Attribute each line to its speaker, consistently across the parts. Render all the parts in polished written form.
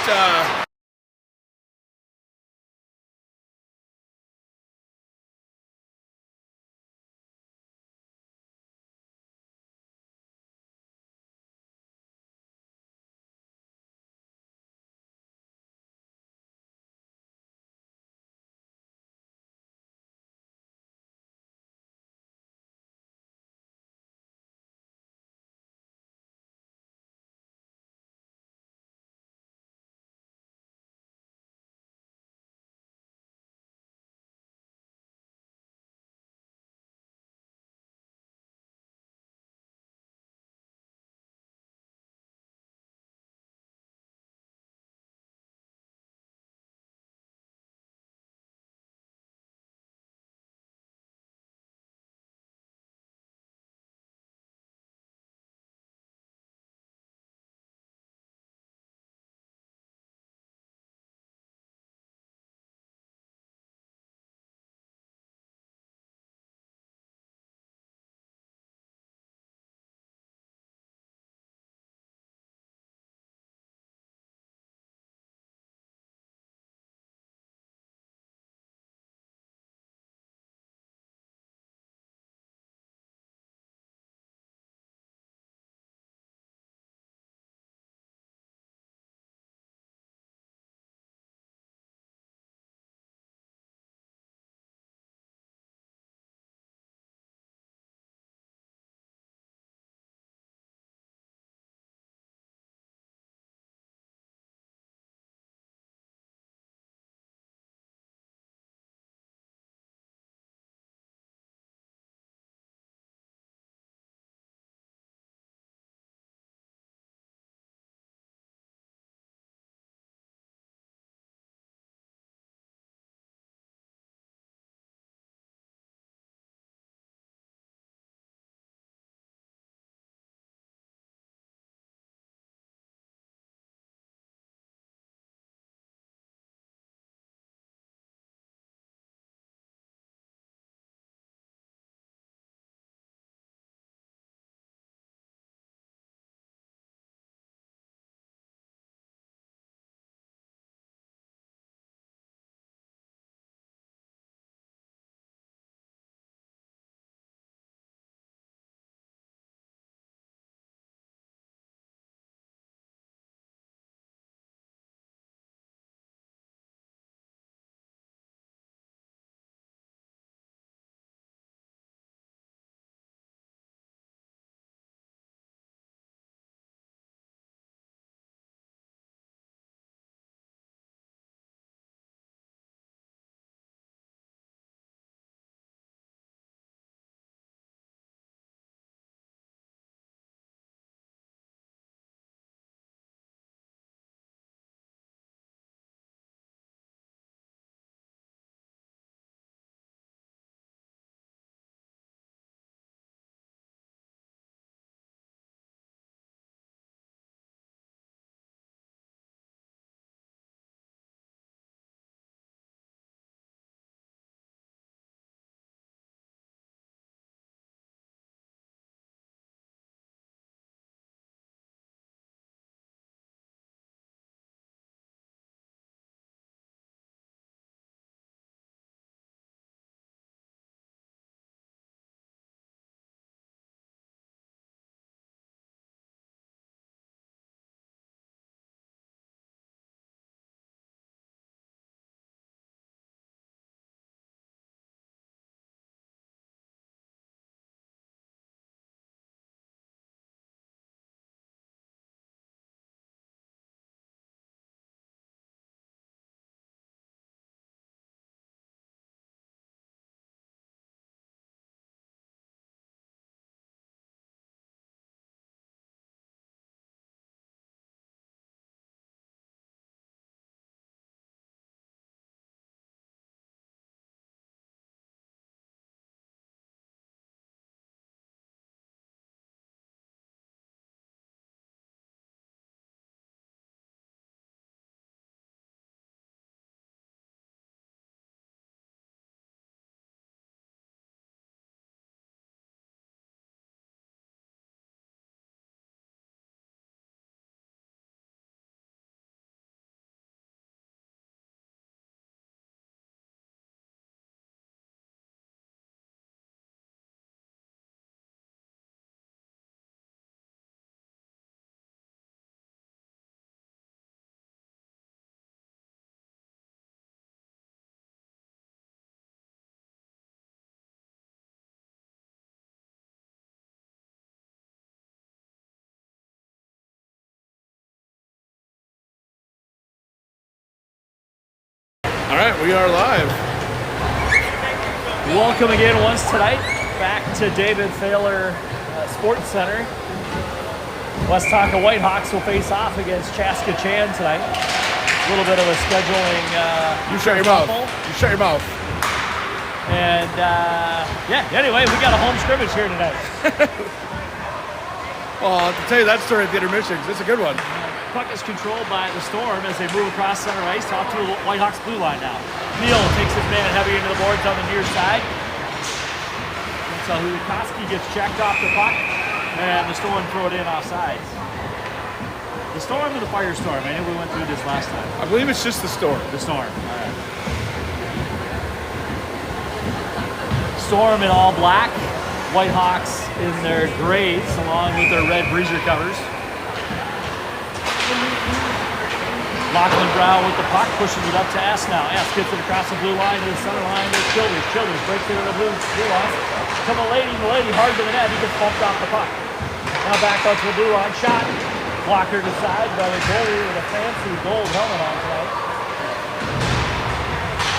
Speaker 1: just All right, we are live.
Speaker 2: Welcome again once tonight back to David Thaler Sports Center. Westonka Whitehawks will face off against Chaska Chan tonight. A little bit of a scheduling.
Speaker 1: You shut your mouth. You shut your mouth.
Speaker 2: And anyway, we got a home scrimmage here tonight.
Speaker 1: Well, to tell you that story at the intermission, it's a good one.
Speaker 2: Puck is controlled by the Storm as they move across center ice off to the Whitehawks blue line now. Neal takes his man heavy into the boards on the near side. And so Chaska gets checked off the puck, and the Storm throw it in offsides. The Storm or the Firestorm? I know we went through this last time.
Speaker 1: I believe it's just the Storm.
Speaker 2: The Storm. All right. Storm in all black. Whitehawks in their grays along with their red breezer covers. Lachlan Brown with the puck, pushes it up to S now. S gets it across the blue line to the center line with Childers. Childers breaks it to the blue line. To Milady hard to the net. He gets bumped off the puck. Now back out to the blue line. Shot. Blocker to side by the goalie with a fancy gold helmet on tonight.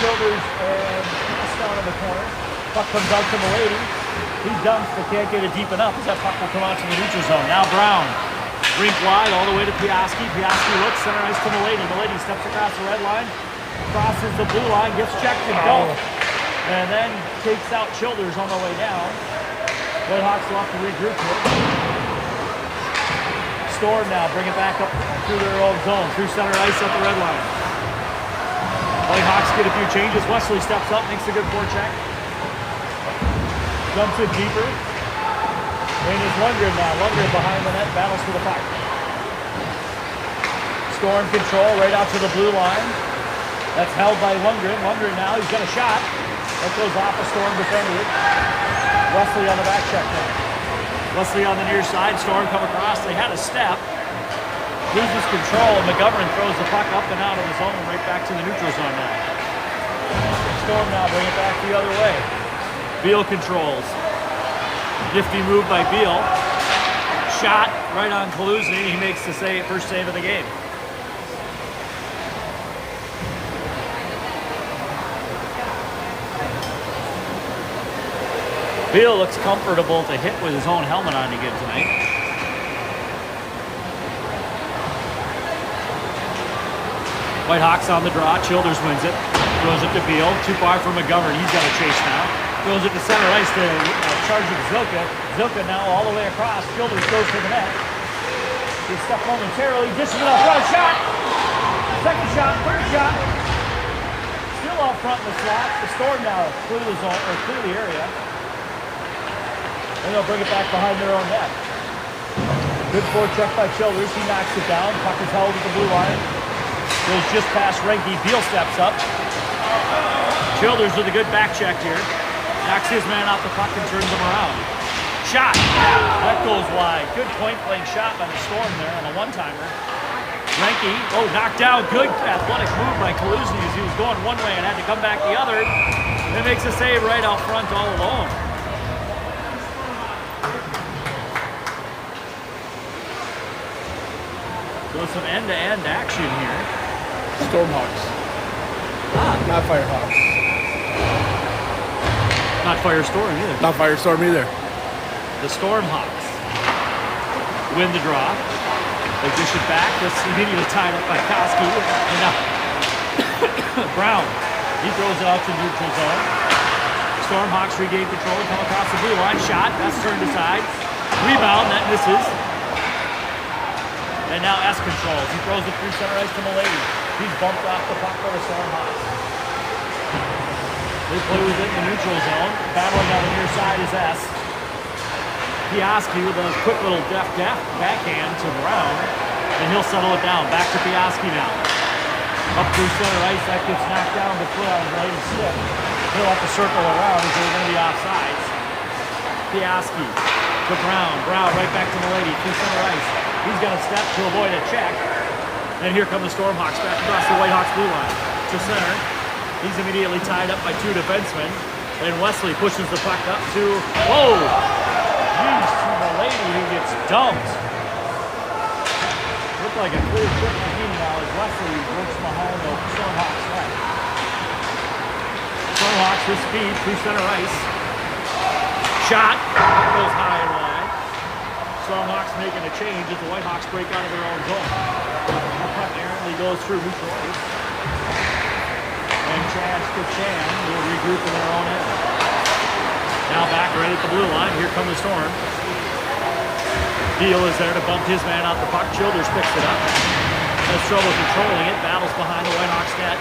Speaker 2: Childers and S down in the corner. Puck comes out to Milady. He dumps but can't get it deep enough as that puck will come out to the neutral zone. Now Brown. Rink wide all the way to Piaski. Piaski looks center ice to Milady. Milady steps across the red line, crosses the blue line, gets checked and dumped, and then takes out Childers on the way down. Whitehawks will have to regroup here. Storm now bring it back up through their own zone, through center ice at the red line. Whitehawks get a few changes. Wesley steps up, makes a good forecheck. Dumps it deeper. And it's Lundgren now. Lundgren behind the net, battles for the puck. Storm control right out to the blue line. That's held by Lundgren. Lundgren now, he's got a shot. That goes off a Storm defender. Wesley on the back check now. Wesley on the near side. Storm come across. They had a step. Loses control. McGovern throws the puck up and out of the zone, right back to the neutral zone now. Storm now bring it back the other way. Beal controls. Nifty move by Beal. Shot right on Kaluzny. He makes the first save of the game. Beal looks comfortable to hit with his own helmet on again tonight. Whitehawks on the draw. Childers wins it. Throws it to Beal. Too far for McGovern. He's got a chase now. Throws it to center ice to charging Zilka. Zilka now all the way across. Childers goes to the net. He's stuck momentarily. Dishes it up front. Shot. Second shot. Third shot. Still out front in the slot. The Storm now clear the zone or clear the area. And they'll bring it back behind their own net. Good forecheck by Childers. He knocks it down. Puck is held at the blue line. Goes just past Renke. Beal steps up. Childers with a good back check here. Knocks his man off the puck and turns him around. Shot. That goes wide. Good point-blank shot by the Storm there on a one-timer. Renke, knocked down. Good athletic move by Kaluzny as he was going one way and had to come back the other. And makes a save right out front all alone. So some end-to-end action here.
Speaker 1: Stormhawks. Not Firehawks.
Speaker 2: Not Firestorm either.
Speaker 1: Not Firestorm either.
Speaker 2: The Stormhawks win the draw. They dish it back. This immediately tied up by Koski. And now Brown. He throws it out to neutral zone. Stormhawks regain control. Come across the blue line. Shot. That's turned aside. Rebound. That misses. And now S controls. He throws it through center ice to Milady. He's bumped off the puck by the Stormhawks. They play with it in the neutral zone. Battling on the near side is S. Piaski with a quick little deft backhand to Brown. And he'll settle it down. Back to Piaski now. Up through center ice. That gets knocked down before on his right stick. He'll have to circle around as they're going to be offsides. Piaski to Brown. Brown right back to Milady through center ice. He's going to step to avoid a check. And here come the Stormhawks back across the Whitehawks blue line to center. He's immediately tied up by two defensemen. And Wesley pushes the puck up to, jeez, to Milady who gets dumped. Looked like a clear trick to me now as Wesley works behind the Stormhawks net. Stormhawks with speed through center ice. Shot. Goes high and wide. Stormhawks making a change as the Whitehawks break out of their own zone. The puck errantly goes through neutral ice. And Chaska will regroup in their own end. Now back right at the blue line. Here come the Storm. Beal is there to bump his man out the puck. Childers picks it up. Has trouble controlling it. Battles behind the Whitehawks net.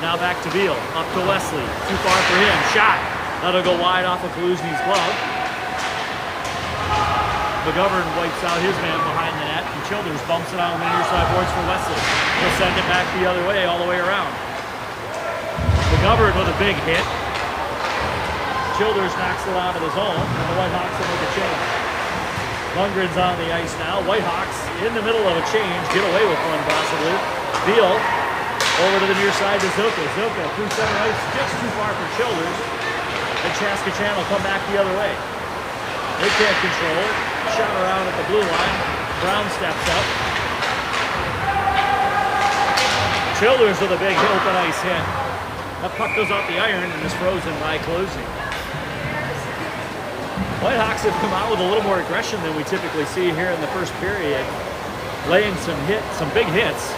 Speaker 2: Now back to Beal. Up to Wesley. Too far for him. Shot. That'll go wide off of Kaluzny's glove. McGovern wipes out his man behind the net. And Childers bumps it on the near side boards for Wesley. He'll send it back the other way, all the way around. McGovern with a big hit. Childers knocks it out of the zone. And the Whitehawks will make a change. Lundgren's on the ice now. Whitehawks in the middle of a change. Get away with one possibly. Beal over to the near side to Zilka. Zilka through center ice, just too far for Childers. And Chaska will come back the other way. They can't control it. Shot around at the blue line. Brown steps up. Childers with a big open ice hit. That puck goes off the iron and is frozen by Kaluzny. Whitehawks have come out with a little more aggression than we typically see here in the first period, laying some big hits.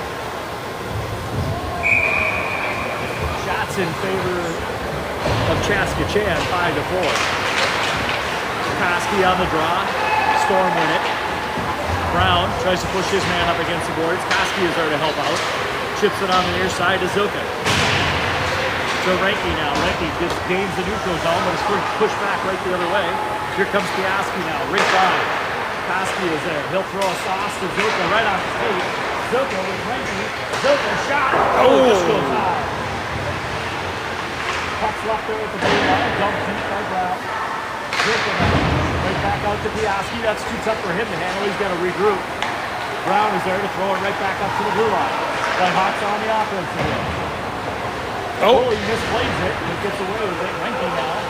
Speaker 2: Shots in favor of Chaska, 5-4. Koski on the draw, Storm win it. Brown tries to push his man up against the boards. Koski is there to help out. Chips it on the near side to Zilka. To Reinke now. Reinke gains the neutral zone, but is pushed back right the other way. Here comes Piaski now, right by. Koski is there. He'll throw a sauce to Zilka right off his feet. Zilka with Reinke. Zilka shot. Oh, just goes high. Puck's left there at the blue line. Dumped deep by Brown. Zilka now. Right back out to Piaski. That's too tough for him to handle. He's got to regroup. Brown is there to throw it right back up to the blue line. Whitehawks on the offensive end. Oh, he misplays it and gets away with it. Reinke now.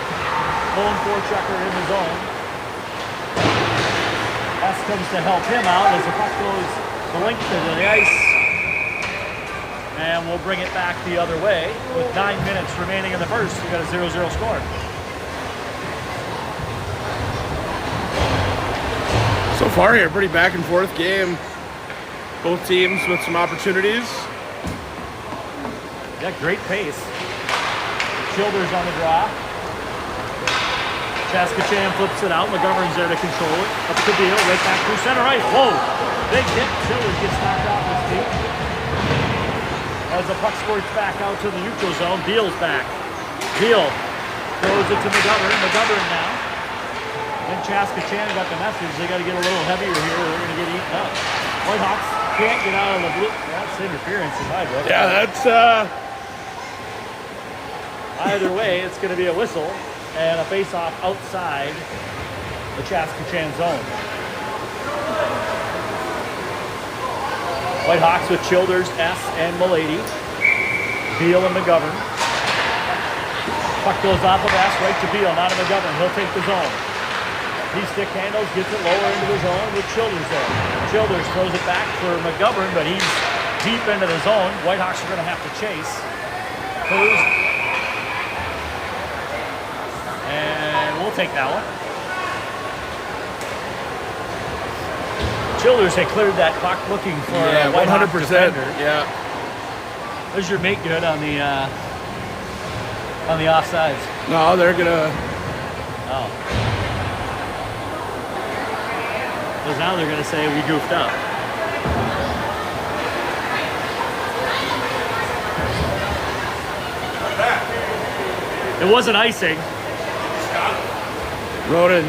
Speaker 2: Pulling forechecker in the zone. S comes to help him out as the puck goes the length of the ice. And we'll bring it back the other way. With 9 minutes remaining in the first, we got a 0-0 score.
Speaker 1: So far here, pretty back and forth game. Both teams with some opportunities.
Speaker 2: Got great pace. Childers on the draw. Chaska flips it out. McGovern's there to control it. Up to Beal, right back through center ice. Whoa! Big hit. Childers gets knocked off his feet. As the puck squirts back out to the neutral zone, Beal's back. Beal throws it to McGovern. McGovern now. And Chaska got the message. They got to get a little heavier here or they're going to get eaten up. Whitehawks can't get out of the blue. That's interference in my book.
Speaker 1: Yeah, that's
Speaker 2: Either way, it's going to be a whistle and a face-off outside the Chaska zone. Whitehawks with Childers, S, and Milady. Beal and McGovern. Puck goes off of S right to Beal, not to McGovern. He'll take the zone. He stick handles, gets it lower into the zone with Childers there. Childers throws it back for McGovern, but he's deep into the zone. Whitehawks are going to have to chase. And we'll take that one. Childers had cleared that puck looking for a Whitehawk
Speaker 1: 100%.
Speaker 2: defender.
Speaker 1: Yeah.
Speaker 2: There's your make good on the offsides.
Speaker 1: No, they're gonna.
Speaker 2: Oh. Because now they're gonna say we goofed up. It wasn't icing.
Speaker 1: Roden.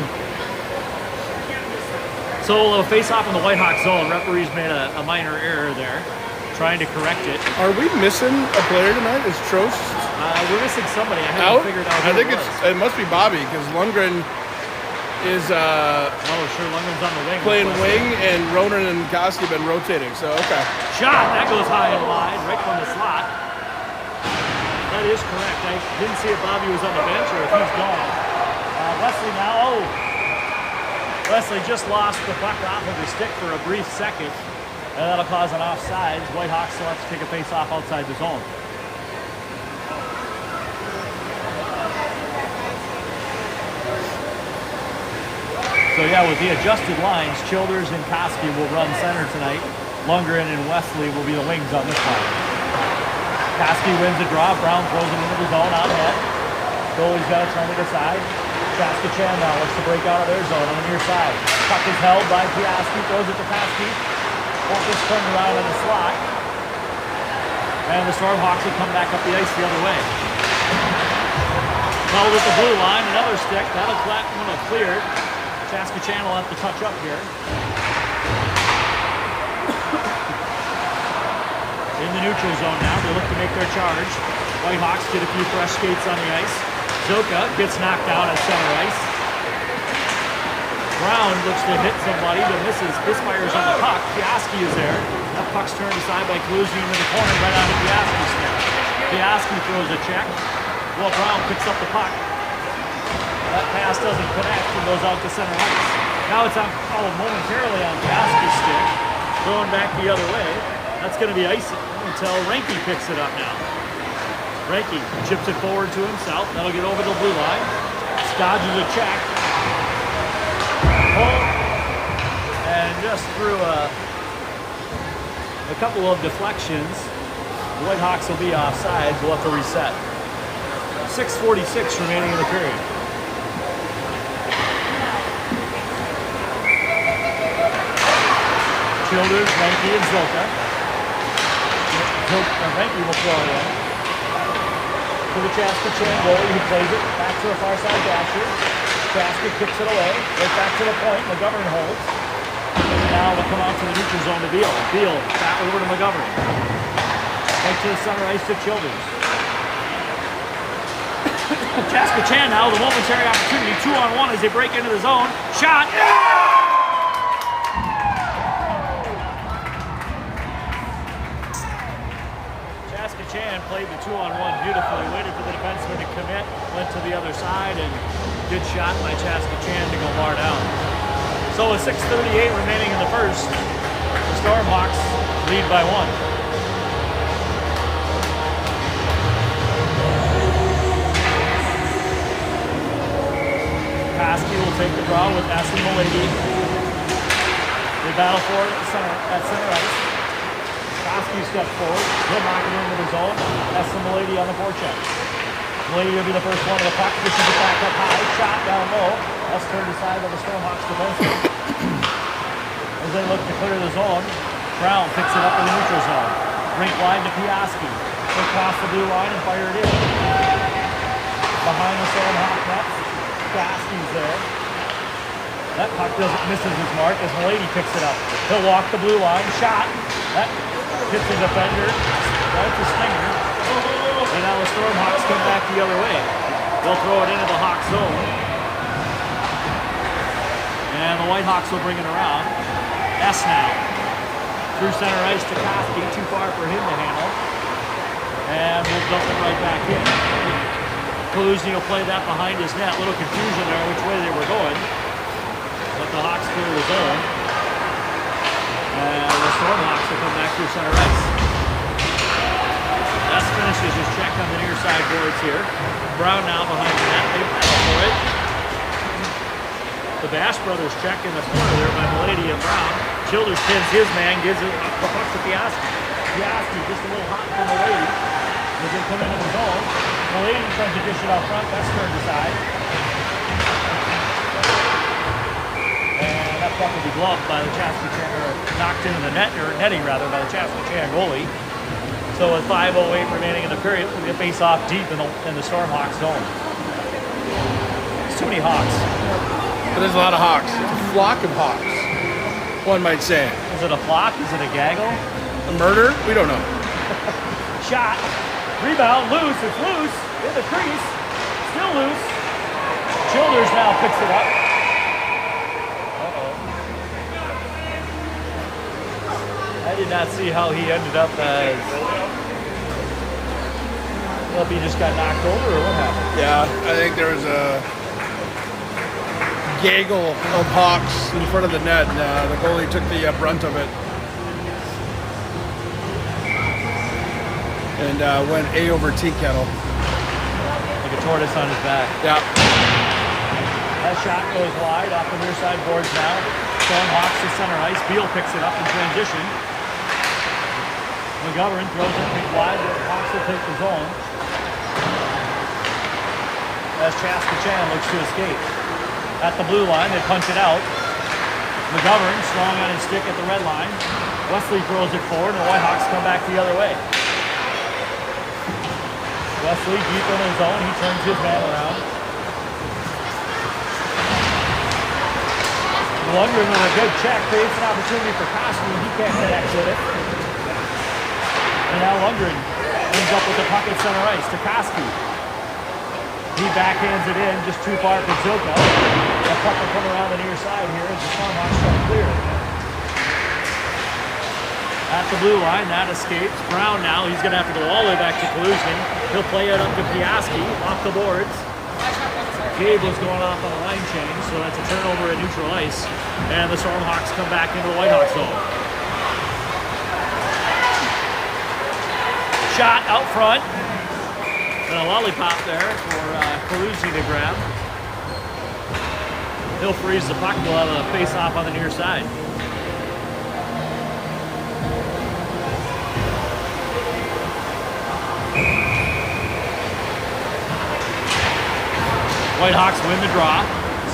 Speaker 2: So a face-off in the Whitehawk zone. Referees made a minor error there, trying to correct it.
Speaker 1: Are we missing a player tonight? Is Trost
Speaker 2: We're missing somebody. I
Speaker 1: out?
Speaker 2: haven't figured out who
Speaker 1: I think
Speaker 2: it was.
Speaker 1: it must be Bobby because Lundgren is
Speaker 2: Lundgren's on the wing.
Speaker 1: playing wing and Ronan and Koski have been rotating. So okay.
Speaker 2: Shot. That goes high and wide, right from the slot. That is correct. I didn't see if Bobby was on the bench or if he's gone. Wesley now. Wesley just lost the puck off of his stick for a brief second, and that'll cause an offside. Whitehawks still have to take a face-off outside the zone. So yeah, with the adjusted lines, Childers and Koski will run center tonight. Lundgren and Wesley will be the wings on this line. Koski wins the draw. Brown throws it into the zone on net. Goalie's got to turn it aside. Chaska Chan now looks to break out of their zone on the near side. Puck is held by Piaski, throws it to Koski. Puck is turned around in the slot. And the Stormhawks will come back up the ice the other way. Held at the blue line, another stick. That'll clear. Chaska Chan will have to touch up here. In the neutral zone now, they look to make their charge. Whitehawks get a few fresh skates on the ice. Zoka gets knocked out at center ice. Brown looks to hit somebody, but misses. Bismeyer's on the puck. Piaski is there. That puck's turned aside by Kaluzian into the corner right onto Piaski's stick. Piaski throws a check. Well, Brown picks up the puck. That pass doesn't connect and goes out to center ice. Now it's on momentarily on Piaski's stick. Going back the other way. That's going to be icing until Reinke picks it up now. Reinke chips it forward to himself. That'll get over the blue line. Dodges a check. And just through a couple of deflections, the Whitehawks will be offside. We'll have to reset. 6:46 remaining in the period. Childers, Reinke, and Zoka. Reinke will throw it in. To the Chaska Chan goalie who plays it back to the far side dasher. Chaska kicks it away, right back to the point. McGovern holds. And now we'll come out to the neutral zone to Beal. Beal back over to McGovern. Right to the center ice to Childers. Chaska Chan now, the momentary opportunity. 2-on-1 as they break into the zone. Shot! Chaska Chan played the 2-on-1 beautifully, waited for the defenseman to commit, went to the other side, and good shot by Chaska Chan to go bar down. So with 6:38 remaining in the first, the Stormhawks lead by 1. Koski will take the draw with Aston Milady. They battle for it at center ice. Koski steps forward. He'll knock it into the zone. Aston Milady on the forecheck. Milady will be the first one to the puck. Pushes it back up high. Shot down low. That's turned aside by the Stormhawks defenseman. As they look to clear the zone, Brown picks it up in the neutral zone. Rink wide to Piaski. They cross the blue line and fire it in. Behind the Stormhawk net. Koski's there. That puck misses his mark as Milady picks it up. He'll walk the blue line. Shot. That hits the defender. That's a stinger. And now the Stormhawks come back the other way. They'll throw it into the Hawk zone. And the Whitehawks will bring it around. S now. Through center ice to Koski. Too far for him to handle. And we'll dump it right back in. Kaluzian will play that behind his net. Little confusion there which way they were going. But the Hawks clear the zone. And the Stormhawks will come back through center ice. That's finishes his check on the near side boards here. Brown now behind the net. They battle for it. The Bash brothers check in the corner there by Milady and Brown. Childers pins his man, gives it the puck to Piaski. Piaski just a little hot for Milady. As they come into the zone. Milady tries to dish it out front. That's turned aside. And that puck will be gloved by the Chaska Chan, or knocked into the net, or netting rather, by the Chaska Chan goalie. So with 5:08 remaining in the period, we'll get face off deep in the Stormhawks zone. It's too many Hawks.
Speaker 1: There's a lot of Hawks. It's a flock of Hawks, one might say.
Speaker 2: Is it a flock? Is it a gaggle?
Speaker 1: A murder? We don't know.
Speaker 2: Shot. Rebound. Loose. It's loose. In the crease. Still loose. Childers now picks it up. I did not see how he ended up as... Well, if he just got knocked over or what happened?
Speaker 1: Yeah, I think there was a gaggle of Hawks in front of the net, and the goalie took the brunt of it. And went A over tea kettle.
Speaker 2: Like a tortoise on his back.
Speaker 1: Yeah.
Speaker 2: That shot goes wide off the near side boards now. Stormhawks to center ice. Beal picks it up in transition. McGovern throws it big wide. The Hawks will take the zone. As Chaska looks to escape. At the blue line, they punch it out. McGovern strong on his stick at the red line. Wesley throws it forward, and the Whitehawks come back the other way. Wesley deep in his zone. He turns his man around. Lundgren with a good check creates an opportunity for Koski. He can't connect with it. And now Lundgren ends up with the puck at center ice to Koski. He backhands it in just too far for Zilka. The puck will come around the near side here as the Stormhawks try to clear. At the blue line, that escapes. Brown now, he's going to have to go all the way back to Kaluzny. He'll play it up to Piaski, off the boards. Gabe was going off on a line change, so that's a turnover at neutral ice. And the Stormhawks come back into the Whitehawks zone. Shot out front. And a lollipop there for Kaluzny to grab. He'll freeze the puck. We'll have a face-off on the near side. Whitehawks win the draw.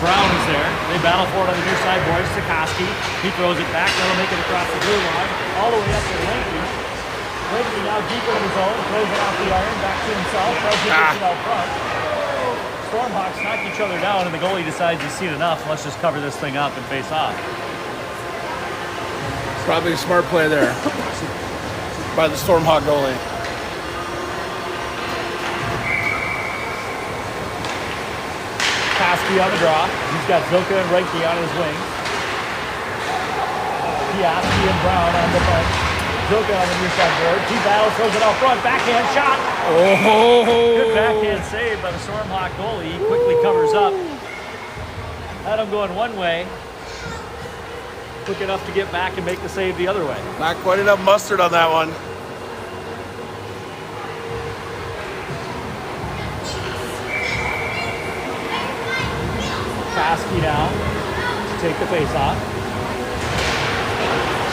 Speaker 2: Brown is there. They battle for it on the near side boards. Koski. He throws it back. That'll make it across the blue line. All the way up to Linky. Linky now deeper in his zone. Throws it off the iron. Back to himself. Tries to push it out front. Stormhawks knock each other down, and the goalie decides he's seen enough. Let's just cover this thing up and face off.
Speaker 1: Probably a smart play there by the Stormhawk goalie.
Speaker 2: Koski on the draw. He's got Zilka and Reiki on his wing. Piaski and Brown on the bench. Zilka on the near side board. He battles, throws it out front. Backhand shot.
Speaker 1: Oh!
Speaker 2: Good backhand save by the Stormhawk goalie. He quickly covers up. Had him going one way. Quick enough to get back and make the save the other way.
Speaker 1: Not quite enough mustard on that one.
Speaker 2: Koski now to take the face off.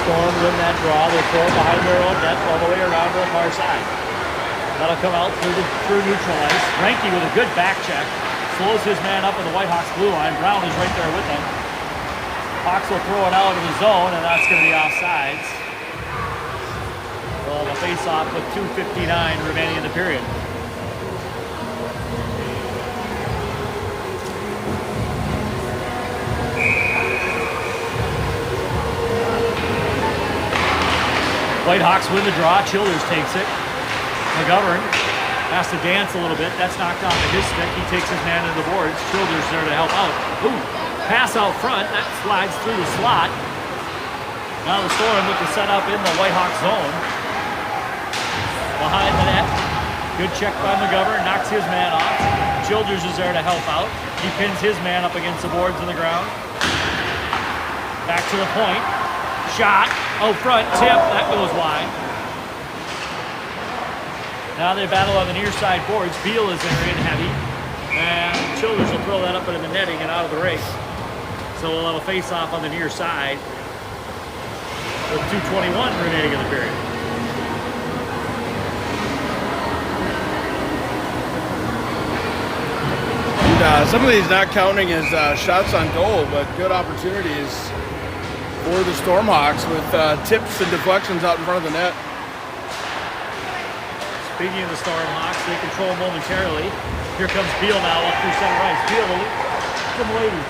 Speaker 2: Storm win that draw. They throw it behind their own net all the way around to the far side. That'll come out through neutral ice. Ranky with a good back check. Slows his man up in the Whitehawks blue line. Brown is right there with him. Hawks will throw it out of the zone, and that's going to be offsides. Well, the face-off with 2:59 remaining in the period. Whitehawks win the draw. Childers takes it. McGovern has to dance a little bit. That's knocked off of his stick. He takes his man into the boards. Childers there to help out. Ooh, pass out front. That slides through the slot. Now the Storm with the setup in the Whitehawks zone. Behind the net. Good check by McGovern. Knocks his man off. Childers is there to help out. He pins his man up against the boards on the ground. Back to the point. Shot. Oh, front tip. That goes wide. Now they battle on the near side boards. Beal is there in heavy. And Childers will throw that up into the netting and out of the race. So we'll have a face-off on the near side with 2:21 remaining in the period.
Speaker 1: Some of these not counting as shots on goal, but good opportunities for the Stormhawks with tips and deflections out in front of the net.
Speaker 2: Speaking of the Stormhawks, they control momentarily. Here comes Beal now up through center ice. Beal to Malady.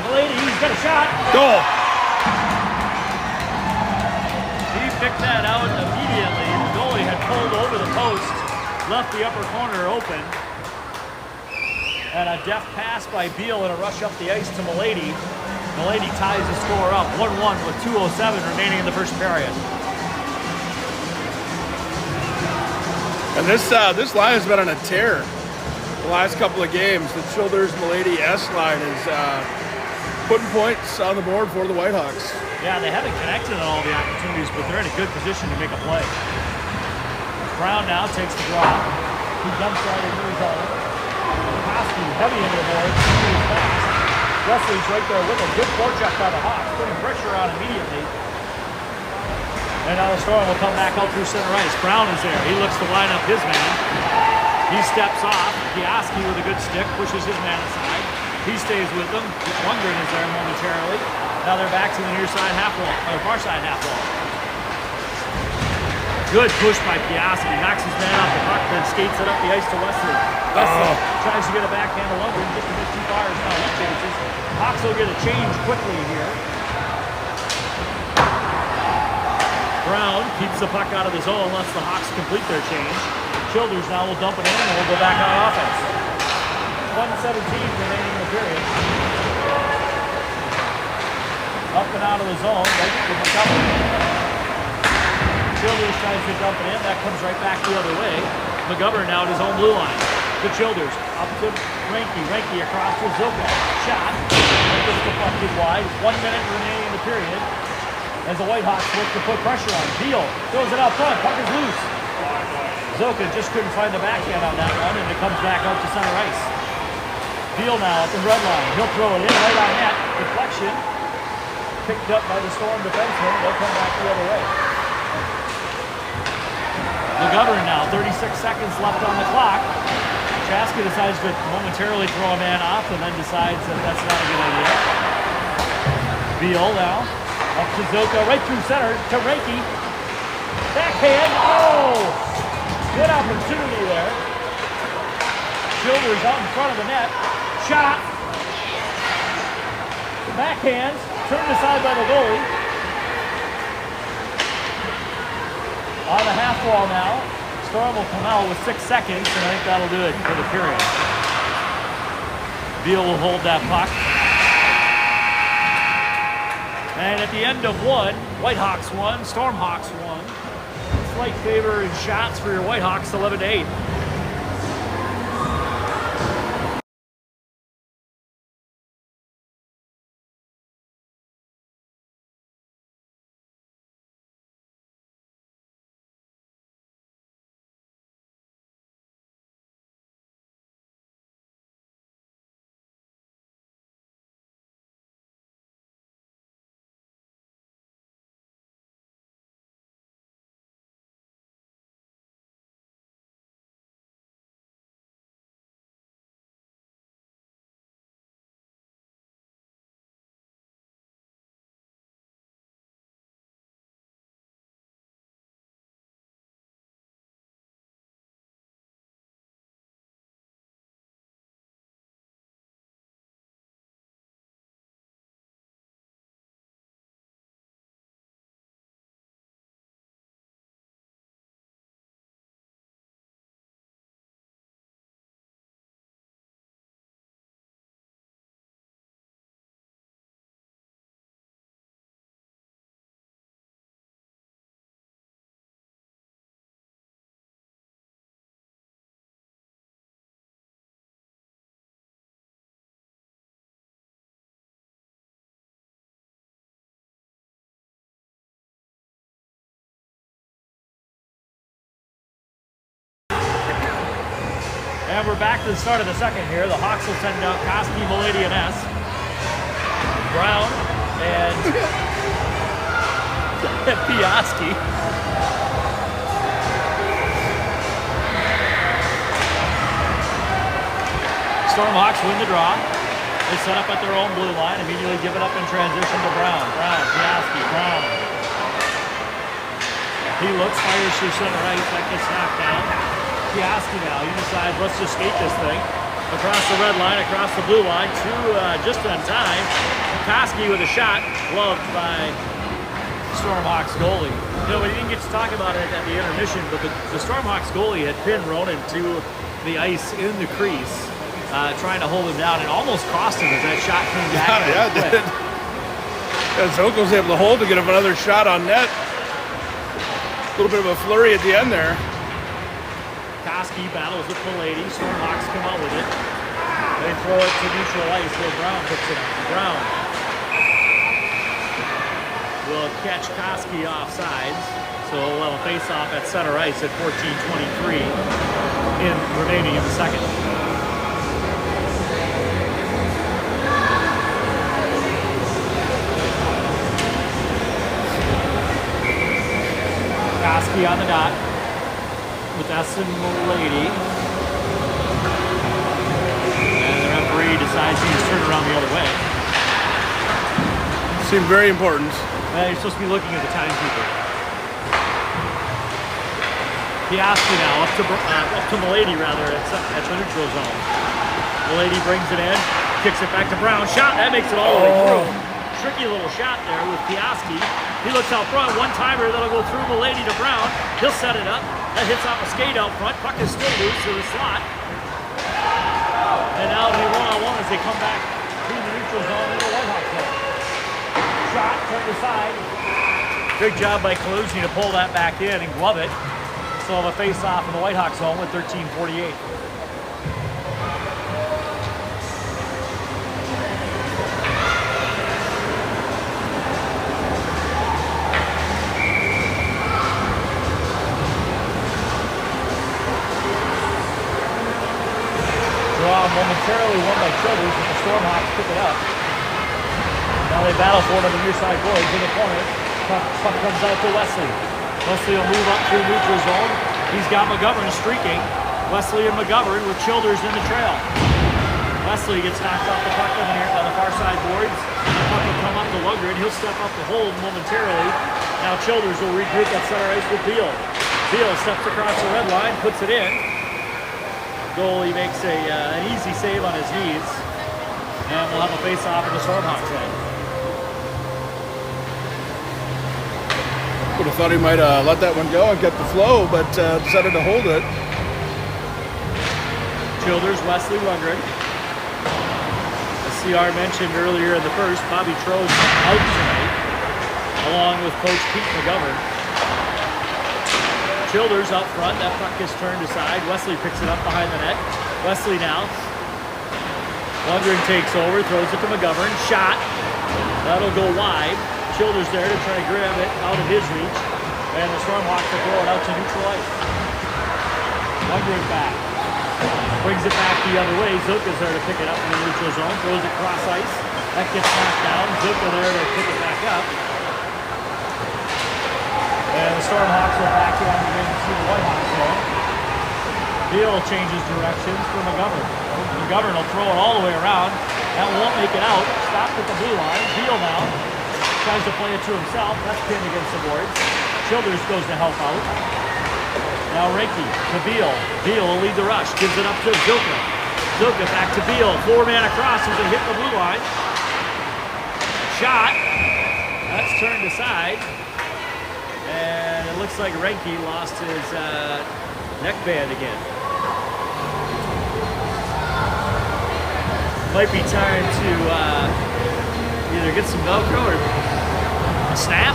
Speaker 2: Malady, he's got a shot.
Speaker 1: Goal!
Speaker 2: He picked that out immediately. The goalie had pulled over the post, left the upper corner open. And a deft pass by Beal and a rush up the ice to Malady. Malady ties the score up 1-1 with 2:07 remaining in the first period.
Speaker 1: And this line has been on a tear the last couple of games. The Childers Malady S line is putting points on the board for the Whitehawks.
Speaker 2: Yeah, they haven't connected on all the opportunities, but they're in a good position to make a play. Brown now takes the draw. He jumps right into his own. Koski heavy into the board. Fast. Wesley's right there with him. Good forecheck by the Hawks, putting pressure on immediately. And now the Storm will come back out through center ice. Brown is there. He looks to line up his man. He steps off. Piaski with a good stick pushes his man aside. He stays with them. Lundgren is there momentarily. Now they're back to the near side half wall, or far side half wall. Good push by Piaski. Knocks his man off the puck, then skates it up the ice to Wesley. Wesley tries to get a backhand to Lundgren. Just a bit too far. Now he chases. Hawks will get a change quickly here. Brown keeps the puck out of the zone, lets the Hawks complete their change. Childers now will dump it in and we'll go back on offense. 1:17 remaining in the period. Up and out of the zone, right to McGovern. Childers tries to dump it in, that comes right back the other way. McGovern now at his own blue line. To Childers, up to Reinke. Reinke across to Zuka. Shot. Just deflected wide. 1 minute remaining in the period. As the Whitehawks look to put pressure on. Beal throws it out front. Puck is loose. Zuka just couldn't find the backhand on that one, and it comes back out to center ice. Beal now at the red line. He'll throw it in right on net. Deflection. Picked up by the Storm defenseman. They'll come back the other way. McGovern now, 36 seconds left on the clock. Chaska decides to momentarily throw a man off and then decides that that's not a good idea. Beal now, up to Zuka, right through center to Reinke. Backhand, oh! Good opportunity there. Childers out in front of the net. Shot. Backhand, turned aside by the goalie. On the half wall now. Storm will come out with 6 seconds, and I think that'll do it for the period. Beal will hold that puck. And at the end of one, Whitehawks won, Stormhawks won. Slight favor in shots for your Whitehawks, 11-8. And we're back to the start of the second here. The Hawks will send out Koski, Milady, and S. Brown and Piaski. Stormhawks win the draw. They set up at their own blue line, immediately give it up in transition to Brown. Brown, Piaski, Brown. He looks, fires through center ice, that gets knocked down. Piaski now, he decides, let's just skate this thing. Across the red line, across the blue line, just on time. Koski with a shot, gloved by Stormhawks goalie. You know, we didn't get to talk about it at the intermission, but the Stormhawks goalie had pinned Ronan to the ice in the crease, trying to hold him down, and almost cost him as that shot came back.
Speaker 1: Yeah, it did. Yeah, Zoka was able to hold to get him another shot on net. A little bit of a flurry at the end there.
Speaker 2: Koski battles with Milady. Stormhawks come out with it. They throw it to neutral ice where Brown puts it on. Brown will catch Koski offsides. So we'll have a face-off at center ice at 14:23 remaining in the second. Piaski on the dot with S and Milady. And the referee decides he needs to turn around the other way.
Speaker 1: Seemed very important.
Speaker 2: You're supposed to be looking at the timekeeper. Piaski now up to Milady rather at the neutral zone. Milady brings it in, kicks it back to Brown. Shot, that makes it all the way through. Tricky little shot there with Piaski. He looks out front, one-timer that'll go through Milady to Brown. He'll set it up. That hits off a skate out front. Puck is still loose to the slot. And now it'll be one-on-one as they come back to the neutral zone in the Whitehawk zone. Shot, turned aside. Good job by Kaluzny to pull that back in and glove it. So have a face-off in the Whitehawk zone with 13:48. Momentarily won by Childers, but the Stormhawks pick it up. Now they battle for it on the near side boards in the corner. Puck comes out to Wesley. Wesley will move up through neutral zone. He's got McGovern streaking. Wesley and McGovern with Childers in the trail. Wesley gets knocked off the puck on the far side boards. The puck will come up to Lundgren. He'll step up the hold momentarily. Now Childers will regroup at center ice with Beal. Beal steps across the red line, puts it in. Goalie makes an easy save on his knees, and we'll have a face-off in the Stormhawks zone.
Speaker 1: Would have thought he might let that one go and get the flow, but decided to hold it.
Speaker 2: Childers, Wesley, Lundgren. As CR mentioned earlier in the first, Bobby Tro's out tonight, along with Coach Pete McGovern. Childers up front, that puck is turned aside. Wesley picks it up behind the net. Wesley now. Lundgren takes over, throws it to McGovern. Shot. That'll go wide. Childers there to try to grab it out of his reach. And the Stormhawks will throw it out to neutral ice. Lundgren back. Brings it back the other way. Zuka's there to pick it up in the neutral zone. Throws it cross ice. That gets knocked down. Zuka there to pick it back up. And the Stormhawks will back in again to the Whitehawks zone. Beal changes directions for McGovern. McGovern will throw it all the way around. That won't make it out. Stopped at the blue line. Beal now tries to play it to himself. That's pinned against the boards. Childers goes to help out. Now Rinke to Beal. Beal will lead the rush. Gives it up to Zuka. Zuka back to Beal. Four-man across as they hit the blue line. Shot. That's turned aside. And it looks like Renke lost his neckband again. Might be time to either get some Velcro or a snap.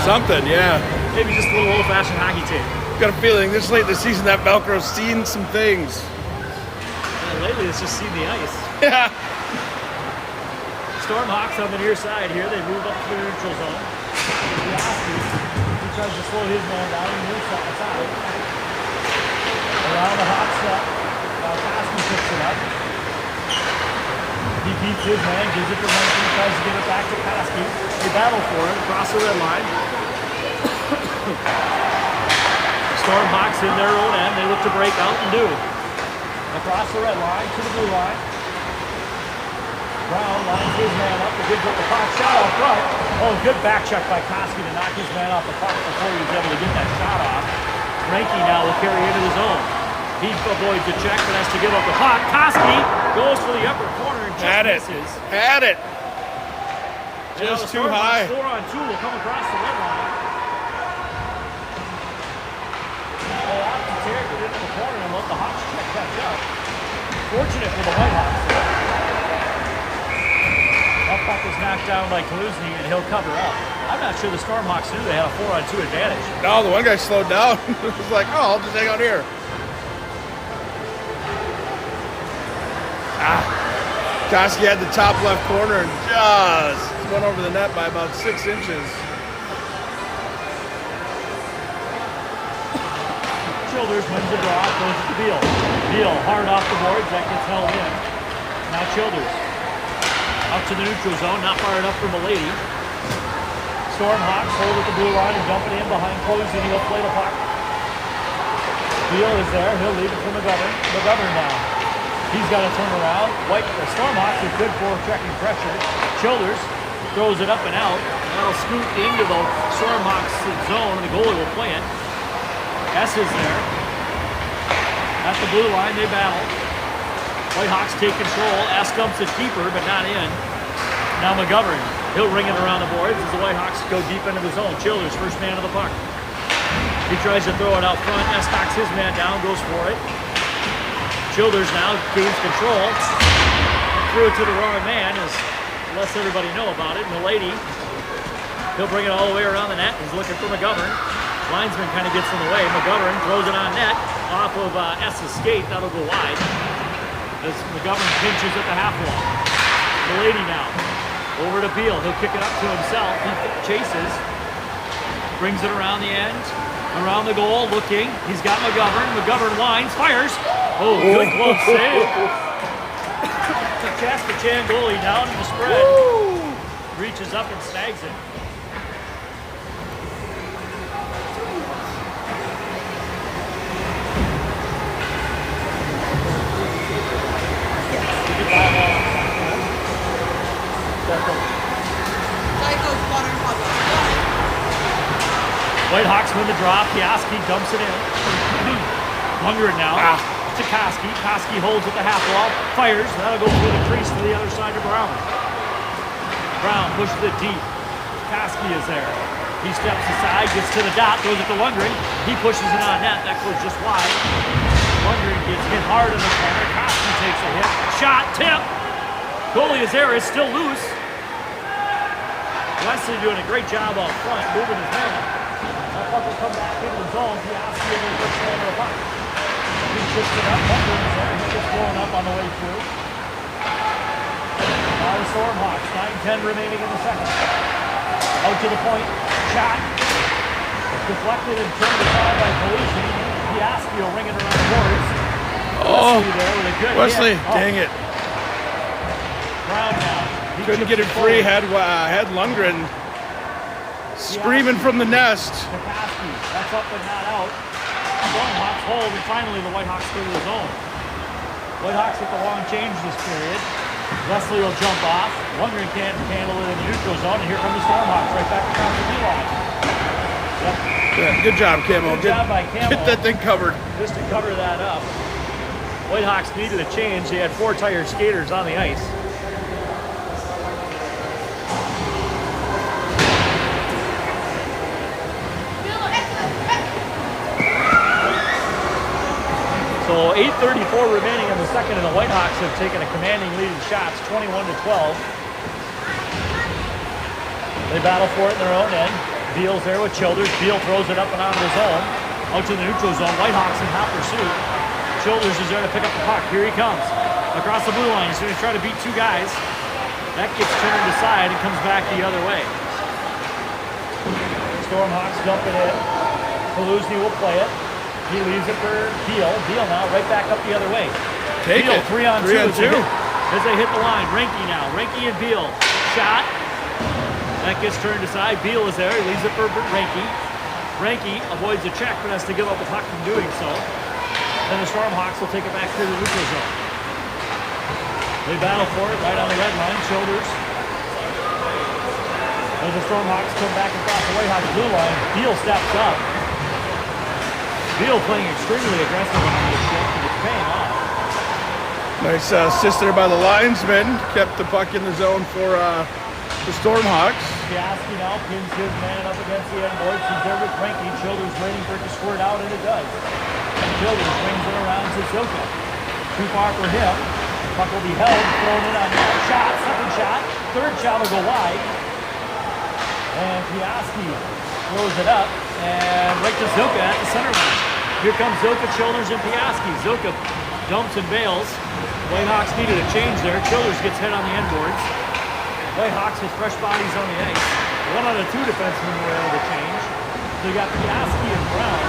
Speaker 1: Something, yeah.
Speaker 2: Maybe just a little old-fashioned hockey tape.
Speaker 1: Got a feeling this late in the season that Velcro's seen some things.
Speaker 2: Lately it's just seen the ice.
Speaker 1: Yeah.
Speaker 2: Stormhawks on the near side here. They move up to the neutral zone. Piaski, he tries to slow his man down and moves up the side. Around the hot step. Now Chaska picks it up. He beats his man, gives it to Renke, tries to give it back to Piaski. They battle for it across the red line. Stormhawks in their own end. They look to break out and do. Across the red line to the blue line. Brown lines his man up, a good with the puck, shot off front. Oh, good back check by Koski to knock his man off the puck before he was able to get that shot off. Renke now will carry into the zone. He avoids the check, but has to give up the puck. Koski goes for the upper corner and just misses.
Speaker 1: Had it. Just too high.
Speaker 2: 4-on-2 will come across the red line. They'll have to tear it into the corner and let the Hawks check catch up. Fortunate for the Whitehawks. That puck was knocked down by Kaluzny, and he'll cover up. I'm not sure the Stormhawks knew they had a 4-on-2 advantage.
Speaker 1: No, the one guy slowed down. It was like, oh, I'll just hang out here. Chaska had the top left corner and just went over the net by about 6 inches.
Speaker 2: Childers wins the draw, goes to Beal. Beal hard off the boards, that gets held in. Now Childers. Up to the neutral zone, not far enough for Milady. Stormhawks hold at the blue line and dump it in behind closing. He'll play the puck. Beal is there. He'll leave it for McGovern. McGovern now. He's got to turn around. The Stormhawks are good for checking pressure. Childers throws it up and out. That'll scoot into the Stormhawks zone, and the goalie will play it. S is there. At the blue line, they battle. Whitehawks take control. S dumps it keeper, but not in. Now McGovern. He'll ring it around the boards as the Whitehawks go deep into the zone. Childers, first man of the puck. He tries to throw it out front. S knocks his man down, goes for it. Childers now gains control. Threw it to the wrong man as lets everybody know about it. Milady, he'll bring it all the way around the net. He's looking for McGovern. Linesman kind of gets in the way. McGovern throws it on net off of S's skate. That'll go wide as McGovern pinches at the half wall. Milady now over to Beal. He'll kick it up to himself. He chases. Brings it around the end. Around the goal, looking. He's got McGovern. McGovern winds, fires. Oh, good glove save. Chaska goalie down in the spread. Woo! Reaches up and snags it. Whitehawks win the draw. Piaski dumps it in. Lundgren now. To Koski. Koski holds at the half wall. Fires. That'll go through the crease to the other side of Brown. Brown pushes it deep. Koski is there. He steps aside, gets to the dot, throws it to Lundgren. He pushes it on net. That goes just wide. Lundgren gets hit hard in the corner. Koski takes a hit. Shot. Tip. Goalie is there. Is still loose. Wesley doing a great job up front, moving his man. That puck will come back into the zone. Piaski in the first hand of the puck. He shifts it up. Lundgren is there. He's just blowing up on the way through. Now the Stormhawks. 9:10 remaining in the second. Out to the point. Shot. Deflected and turned aside by Polisi. Piaski will ring it around the boards.
Speaker 1: Oh,
Speaker 2: Wesley there with a good
Speaker 1: Wesley,
Speaker 2: hit.
Speaker 1: dang it.
Speaker 2: Brown now. He
Speaker 1: Couldn't get it free. Had Lundgren screaming from the nest.
Speaker 2: Koski. That's up and not out. Stormhawks hold, and finally the Whitehawks go to the zone. Whitehawks with the long change this period. Wesley will jump off. Lundgren can't handle it in the neutral zone, and here come the Stormhawks right back across the blue line. Yep.
Speaker 1: Yeah, good job, Camo.
Speaker 2: Good job by Camo.
Speaker 1: Get that thing covered.
Speaker 2: Just to cover that up. Whitehawks needed a change. They had 4 tired skaters on the ice. So 8:34 remaining in the second, and the Whitehawks have taken a commanding lead in shots, 21-12. They battle for it in their own end. Beal's there with Childers. Beal throws it up and out of the zone, out to the neutral zone. Whitehawks in hot pursuit. Childers is there to pick up the puck. Here he comes. Across the blue line. He's going to try to beat 2 guys. That gets turned aside and comes back the other way. Stormhawks dump it in. Polisi will play it. He leaves it for Beal. Beal now right back up the other way.
Speaker 1: Take
Speaker 2: Beal,
Speaker 1: it.
Speaker 2: 3 on 2
Speaker 1: 3 on 2.
Speaker 2: as they hit the line. Reinke now. Reinke and Beal. Shot. That gets turned aside. Beal is there. He leaves it for Reinke. Reinke avoids a check, but has to give up the puck from doing so. Then the Stormhawks will take it back through the neutral zone. They battle for it right on the red line. Shoulders. As the Stormhawks come back across the Whitehawks blue line, Beal steps up. Beal playing extremely aggressive on this shift, and it's paying off.
Speaker 1: Nice assist there by the linesman. Kept the puck in the zone for the Stormhawks.
Speaker 2: Piaski now pins his man up against the end boards. He's there with Reinke. Childers waiting for it to squirt out, and it does. Childers brings it around to Zoka. Too far for him. Puck will be held, thrown in on that shot. Second shot. Third shot will go wide. And Piaski throws it up and right to Zoka at the center line. Here comes Zoka, Childers, and Piaski. Zoka dumps and bails. Whitehawks needed a change there. Childers gets hit on the end boards. Whitehawks with fresh bodies on the ice. 1 out of 2 defensemen were able to change. They got Piaski and Brown.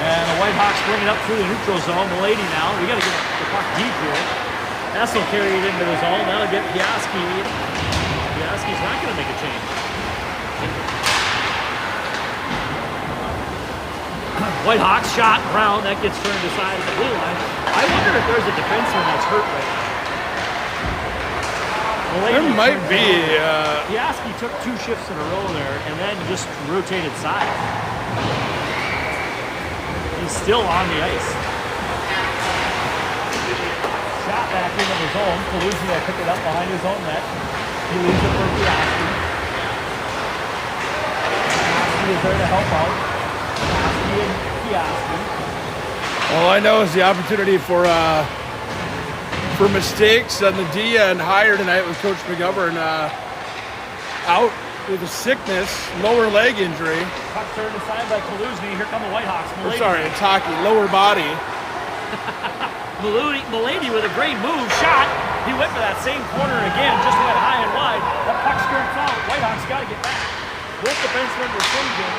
Speaker 2: And the Whitehawks bring it up through the neutral zone. Milady now. We got to get the puck deep here. Hess will carry it into the zone. That'll get Piaski. Piaski's not going to make a change. Whitehawks shot. Brown. That gets turned aside at the blue line. I wonder if there's a defenseman that's hurt right now.
Speaker 1: There might be.
Speaker 2: Piaski took 2 shifts in a row there and then just rotated side. He's still on the ice. Shot back into the zone. Paluzzi will pick it up behind his own net. He leaves it for Piaski. Piaski is there to help out. Piaski and Piaski.
Speaker 1: All I know is the opportunity for mistakes on the D and higher tonight with Coach McGovern out with a sickness, lower leg injury.
Speaker 2: Puck turned aside by Paluzzi. Here come the Whitehawks.
Speaker 1: Or sorry, it's hockey, lower body.
Speaker 2: Milady with a great move, shot. He went for that same corner again, just went high and wide. That puck skirts out. Whitehawks got to get back. Both defensemen were changing.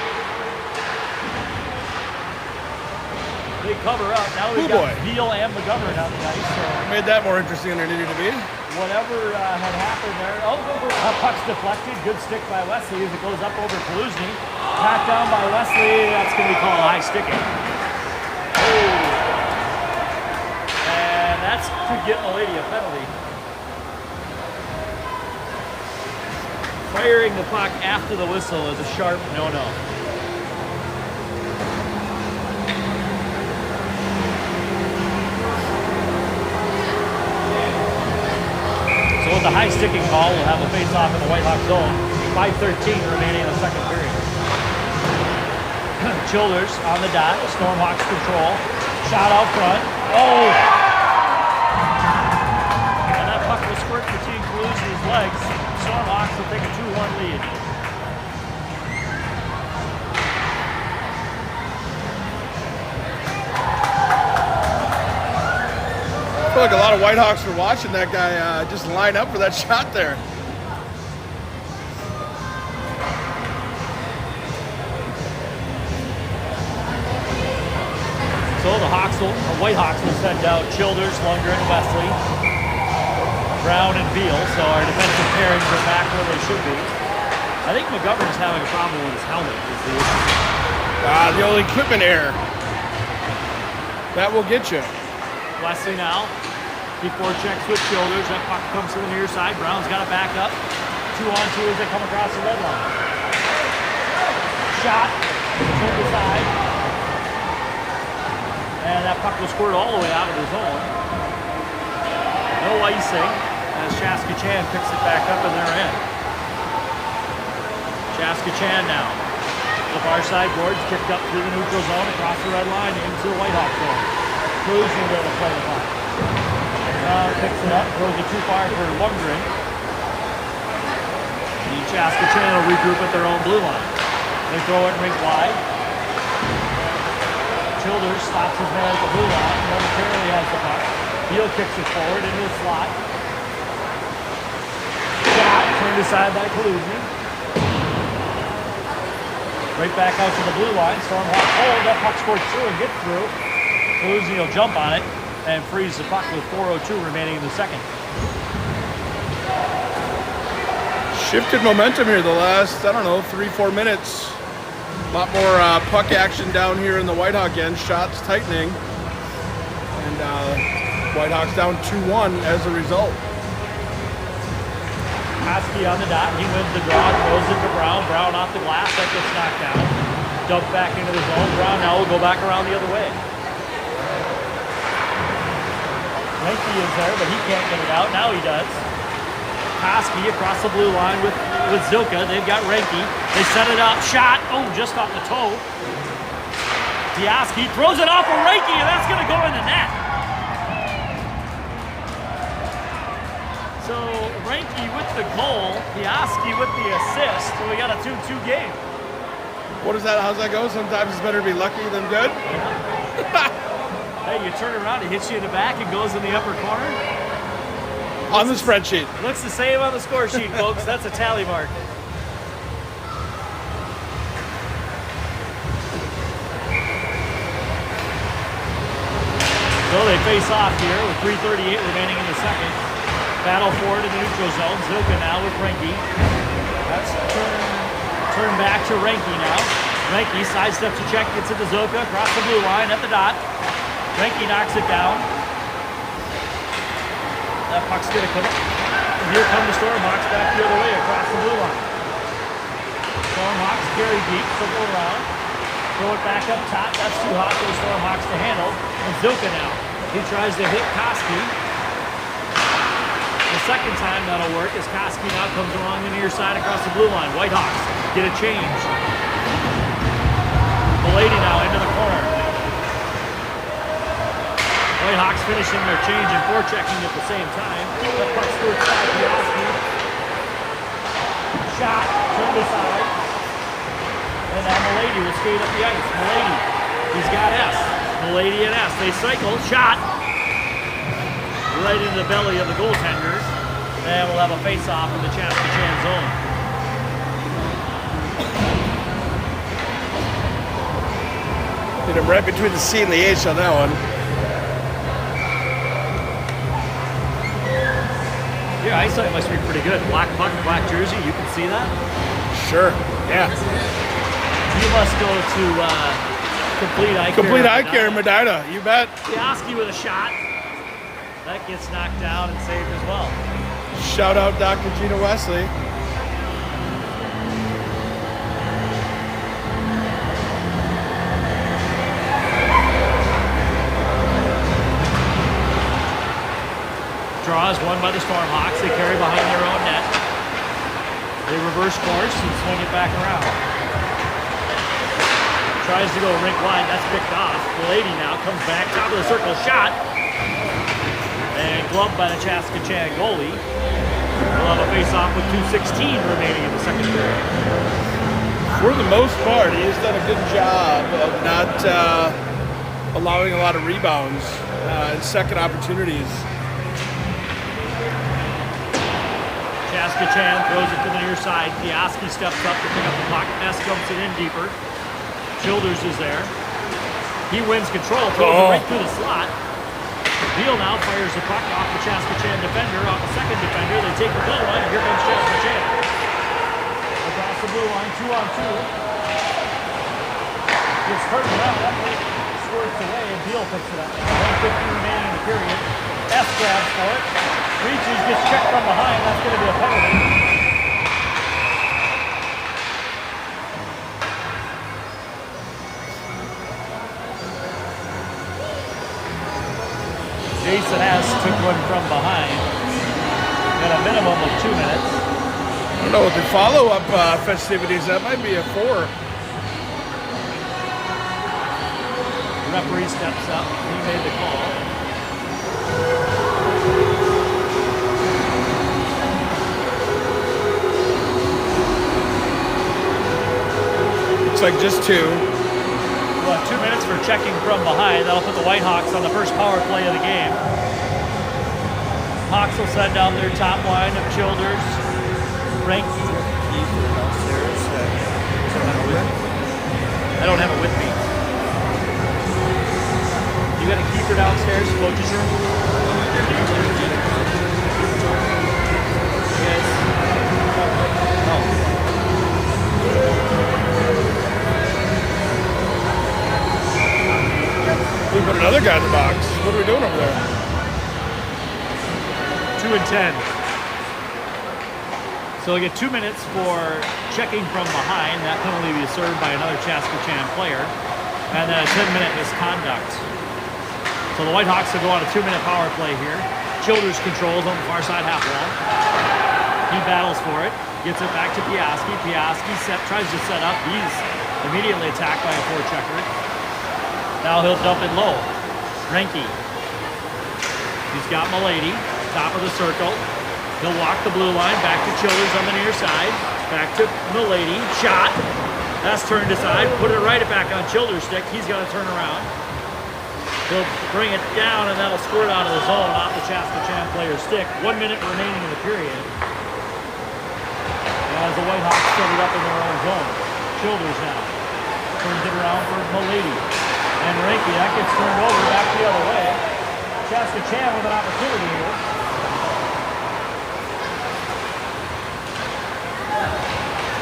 Speaker 2: They cover up. Now we've got Beal and McGovern on the ice. So
Speaker 1: made that more interesting than it needed to be.
Speaker 2: Whatever had happened there. Oh, puck's deflected. Good stick by Wesley as it goes up over Paluzzi. Packed down by Wesley. That's going to be called high sticking. And that's to get Milady a penalty. Firing the puck after the whistle is a sharp no-no. So with the high sticking call, we'll have a face-off in the Whitehawk zone. 5:13 remaining in the second period. Childers on the dot. Stormhawks control. Shot out front. Oh! And that puck will squirt between Paluzzi's legs. Stormhawks will take a 2-1 lead.
Speaker 1: I feel like a lot of Whitehawks were watching that guy just line up for that shot there.
Speaker 2: So the Whitehawks will send out Childers, Lundgren, Wesley, Brown, and Beal. So our defensive pairings are back where they should be. I think McGovern's having a problem with his helmet. Is the issue.
Speaker 1: The old equipment error. That will get you.
Speaker 2: Wesley now. Before checks with Childers. That puck comes to the near side. Brown's got to back up. 2-on-2 as they come across the red line. Shot. Turned aside. And that puck will squirt all the way out of the zone. No icing as Chaska picks it back up in their end. Chaska now. The far side boards kicked up through the neutral zone across the red line into the Whitehawk zone. Cruising there to play the puck. Picks it up, throws it too far for Lundgren. The Chaska will regroup at their own blue line. They throw it rink wide. Childers stops his man at the blue line. Momentarily has the puck. Beal kicks it forward into the slot. Shot turned aside by Paluzzi. Right back out to the blue line. Stormhawk hold. That puck scores through and gets through. Paluzzi will jump on it and frees the puck with 4:02 remaining in the second.
Speaker 1: Shifted momentum here the last, 3-4 minutes. A lot more puck action down here in the Whitehawk end. Shots tightening. And Whitehawks down 2-1 as a result.
Speaker 2: Hosky on the dot. He wins the draw, throws it to Brown. Brown off the glass. That gets knocked down. Dumped back into the zone. Brown now will go back around the other way. Lenky is there, but he can't get it out. Now he does. Hosky across the blue line with Zilka. They've got Renke. They set it up. Shot. Oh, just off the toe. Piaski throws it off of Renke, and that's going to go in the net. So Renke with the goal. Piaski with the assist. So we got a 2-2 game.
Speaker 1: What is that? How's that go? Sometimes it's better to be lucky than good.
Speaker 2: Yeah. Hey, you turn around, he hits you in the back and goes in the upper corner.
Speaker 1: On the spreadsheet.
Speaker 2: Looks the same on the score sheet, folks. That's a tally mark. So they face off here with 3:38 remaining in the second. Battle forward in the neutral zone. Zilka now with Renke. That's turn back to Renke now. Renke sidesteps a check, gets it to Zilka across the blue line at the dot. Renke knocks it down. That puck's gonna come up. And here come the Stormhawks back the other way across the blue line. Stormhawks carry deep, circle around. Throw it back up top. That's too hot for the Stormhawks to handle. And Zilka now. He tries to hit Koski. The second time that'll work as Koski now comes along the near side across the blue line. Whitehawks get a change. Milady now into the corner. Whitehawks finishing their change and forechecking at the same time. The puck's to its side, Piaski. Shot, turned aside. And now Milady will skate up the ice. Milady, he's got S. Milady and S, they cycle, shot. Right into the belly of the goaltender. And we'll have a face-off in the Chaska zone.
Speaker 1: Hit him right between the C and the H on that one.
Speaker 2: Yeah, eyesight must be pretty good. Black puck, black jersey, you can see that?
Speaker 1: Sure, yeah.
Speaker 2: You must go to Complete Eye Care.
Speaker 1: Complete Eye Care in Medina, you bet.
Speaker 2: Piaski with a shot. That gets knocked down and saved as well.
Speaker 1: Shout out Dr. Gina Wesley.
Speaker 2: Draw is won by the Stormhawks. They carry behind their own net. They reverse course and swing it back around. Tries to go rink wide. That's picked off. Milady now comes back. Top of the circle shot. And gloved by the Chaska goalie. We'll have a face-off with 2:16 remaining in the second period.
Speaker 1: For the most part, he has done a good job of not allowing a lot of rebounds and second opportunities.
Speaker 2: Chaska throws it to the near side. Piaski steps up to pick up the puck. S dumps it in deeper. Childers is there. He wins control, throws it right through the slot. Beal now fires the puck off the Chaska defender, off the second defender. They take the blue line, and here comes Chaska. Across the blue line, 2-on-2. Gets turned around, that play squirts away, and Beal picks it up. 1:50 remaining in the period. S grabs for it. Reaches, gets checked from behind. That's going to be a penalty. Jason S. took one from behind. Got a minimum of 2 minutes.
Speaker 1: I don't know, with the follow-up festivities, that might be a 4.
Speaker 2: The referee steps up. He made the call.
Speaker 1: Looks like just 2.
Speaker 2: We'll have 2 minutes for checking from behind. That'll put the Whitehawks on the first power play of the game. Hawks will send down their top line of Childers, Renke. I don't have it with me. You got a keeper downstairs, coach's room? Yes.
Speaker 1: We put another guy in the box. What are we doing over there?
Speaker 2: 2 and 10. So we'll get 2 minutes for checking from behind. That penalty will be served by another Chaska player. And then a 10-minute misconduct. So the Whitehawks will go on a 2-minute power play here. Childers controls on the far side half wall. He battles for it. Gets it back to Piaski. Piaski tries to set up. He's immediately attacked by a forechecker. Now he'll dump it low. Renke. He's got Milady. Top of the circle. He'll walk the blue line. Back to Childers on the near side. Back to Milady. Shot. That's turned aside. Put it right back on Childers' stick. He's got to turn around. He'll bring it down, and that'll squirt out of the zone off the Chaska player's stick. 1 minute remaining in the period. As the Whitehawks set it up in their own zone. Childers now. Turns it around for Milady. And Renke, that gets turned over back the other way. Chaska Chan with an opportunity here.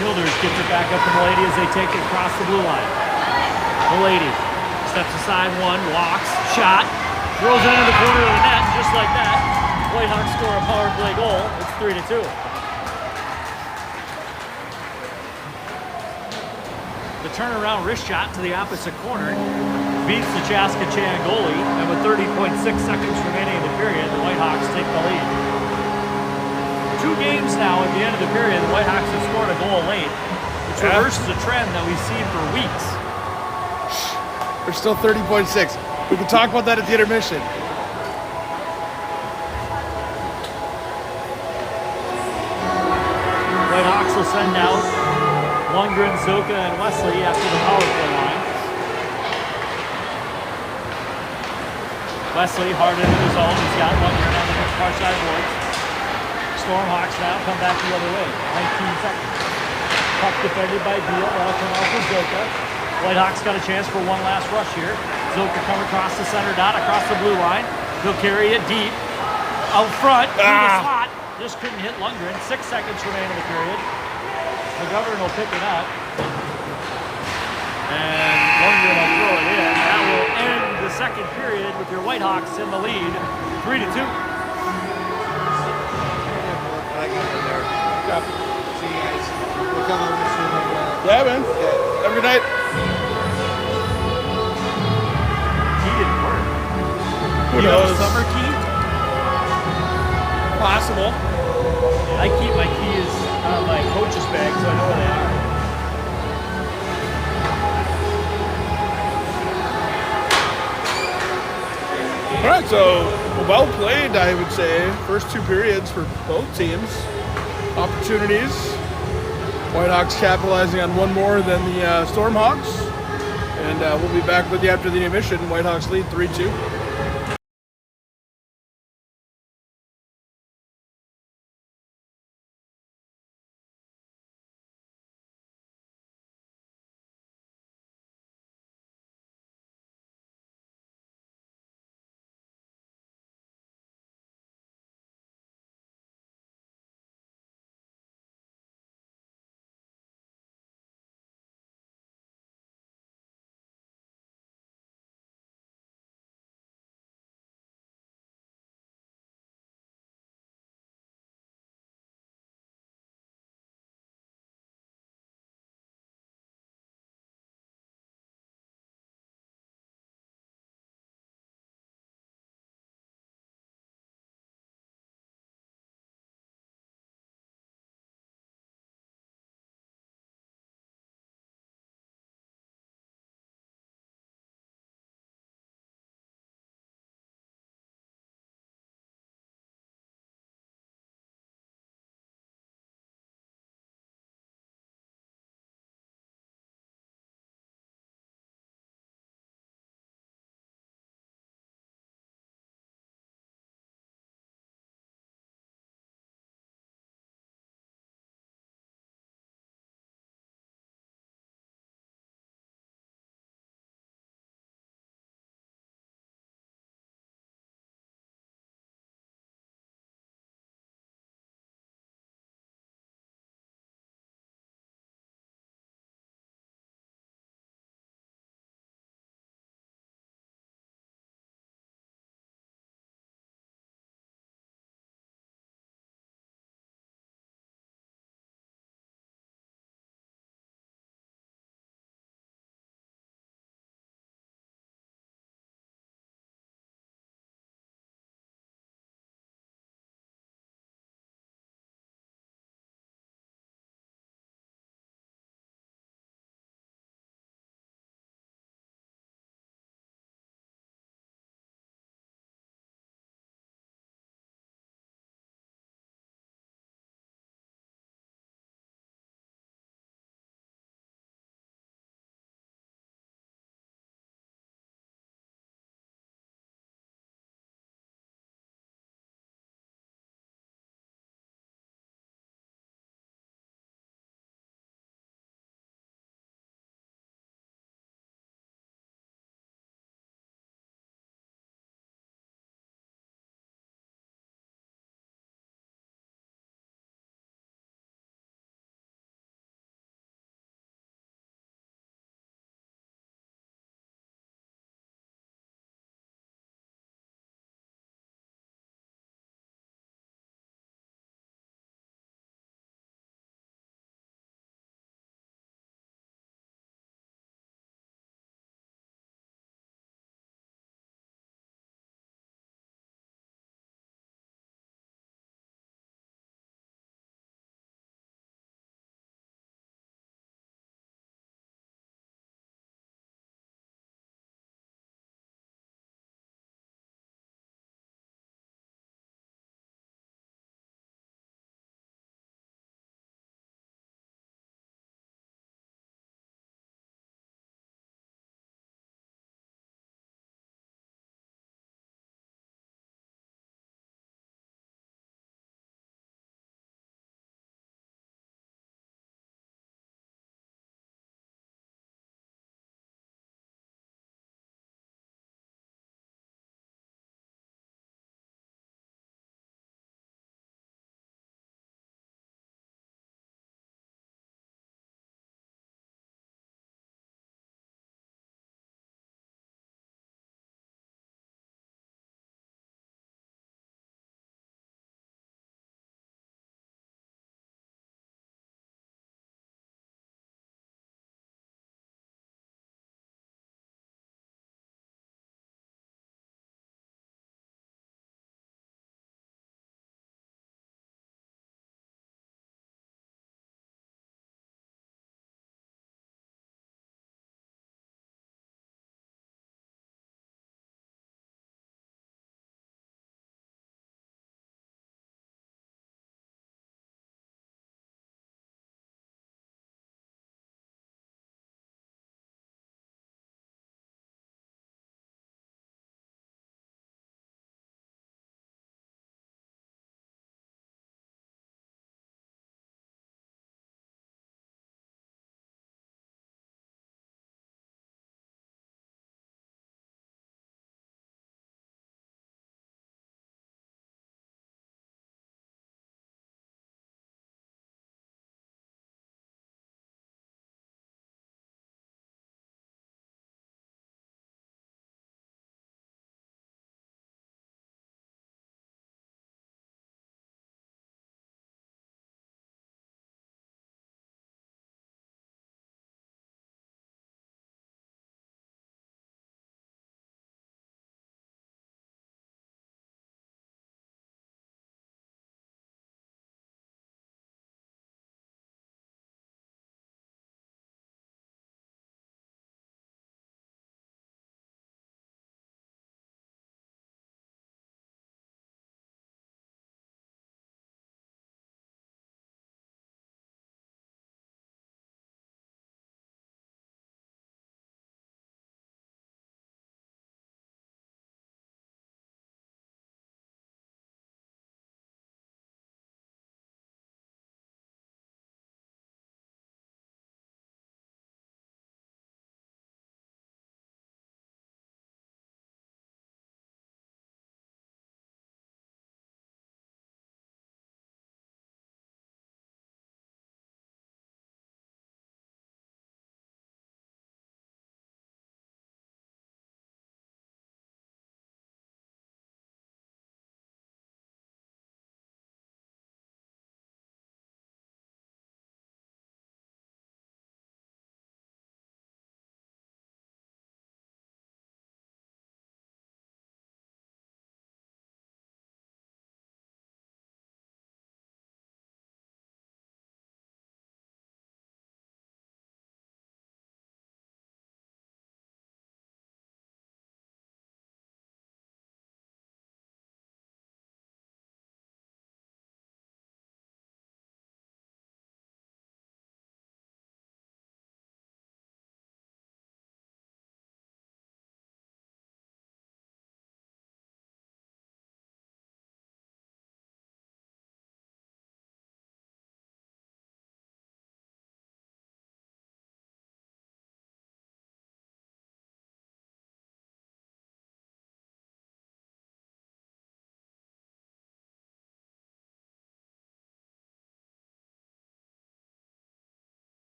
Speaker 2: Childers gets it back up to Milady as they take it across the blue line. Milady steps aside one, walks, shot, throws it into the corner of the net, and just like that, Whitehawks score a power play goal. It's 3-2. The turnaround wrist shot to the opposite corner beats the Chaska Chan goalie, and with 30.6 seconds remaining in the period, the Whitehawks take the lead. 2 games now at the end of the period, the Whitehawks have scored a goal late, which reverses a trend that we've seen for weeks.
Speaker 1: There's still 30.6. We can talk about that at the intermission.
Speaker 2: Whitehawks will send out Lundgren, Zoka, and Wesley after the power play line. Wesley hard into the zone. He's got Lundgren on the far side boards. Stormhawks now come back the other way. 19 seconds. Puck defended by Beal. That'll come out for Zoka. Whitehawks got a chance for one last rush here. Zoka come across the center dot, across the blue line. He'll carry it deep. Out front, through the slot. Just couldn't hit Lundgren. 6 seconds remain in the period. McGovern will pick it up. And Lundgren will throw it in. That will end the second period with your Whitehawks in the lead. 3-2.
Speaker 3: See you guys. We'll come on and see you.
Speaker 1: Yeah, man. Every night.
Speaker 2: Key didn't work.
Speaker 1: Who
Speaker 2: You have a
Speaker 1: knows?
Speaker 2: summer key?
Speaker 1: Possible.
Speaker 2: I keep my keys on my coach's bag so I know where they are.
Speaker 1: All right, so well played, I would say. First 2 periods for both teams. Opportunities. Whitehawks capitalizing on one more than the Stormhawks. And we'll be back with you after the intermission. Whitehawks lead 3-2.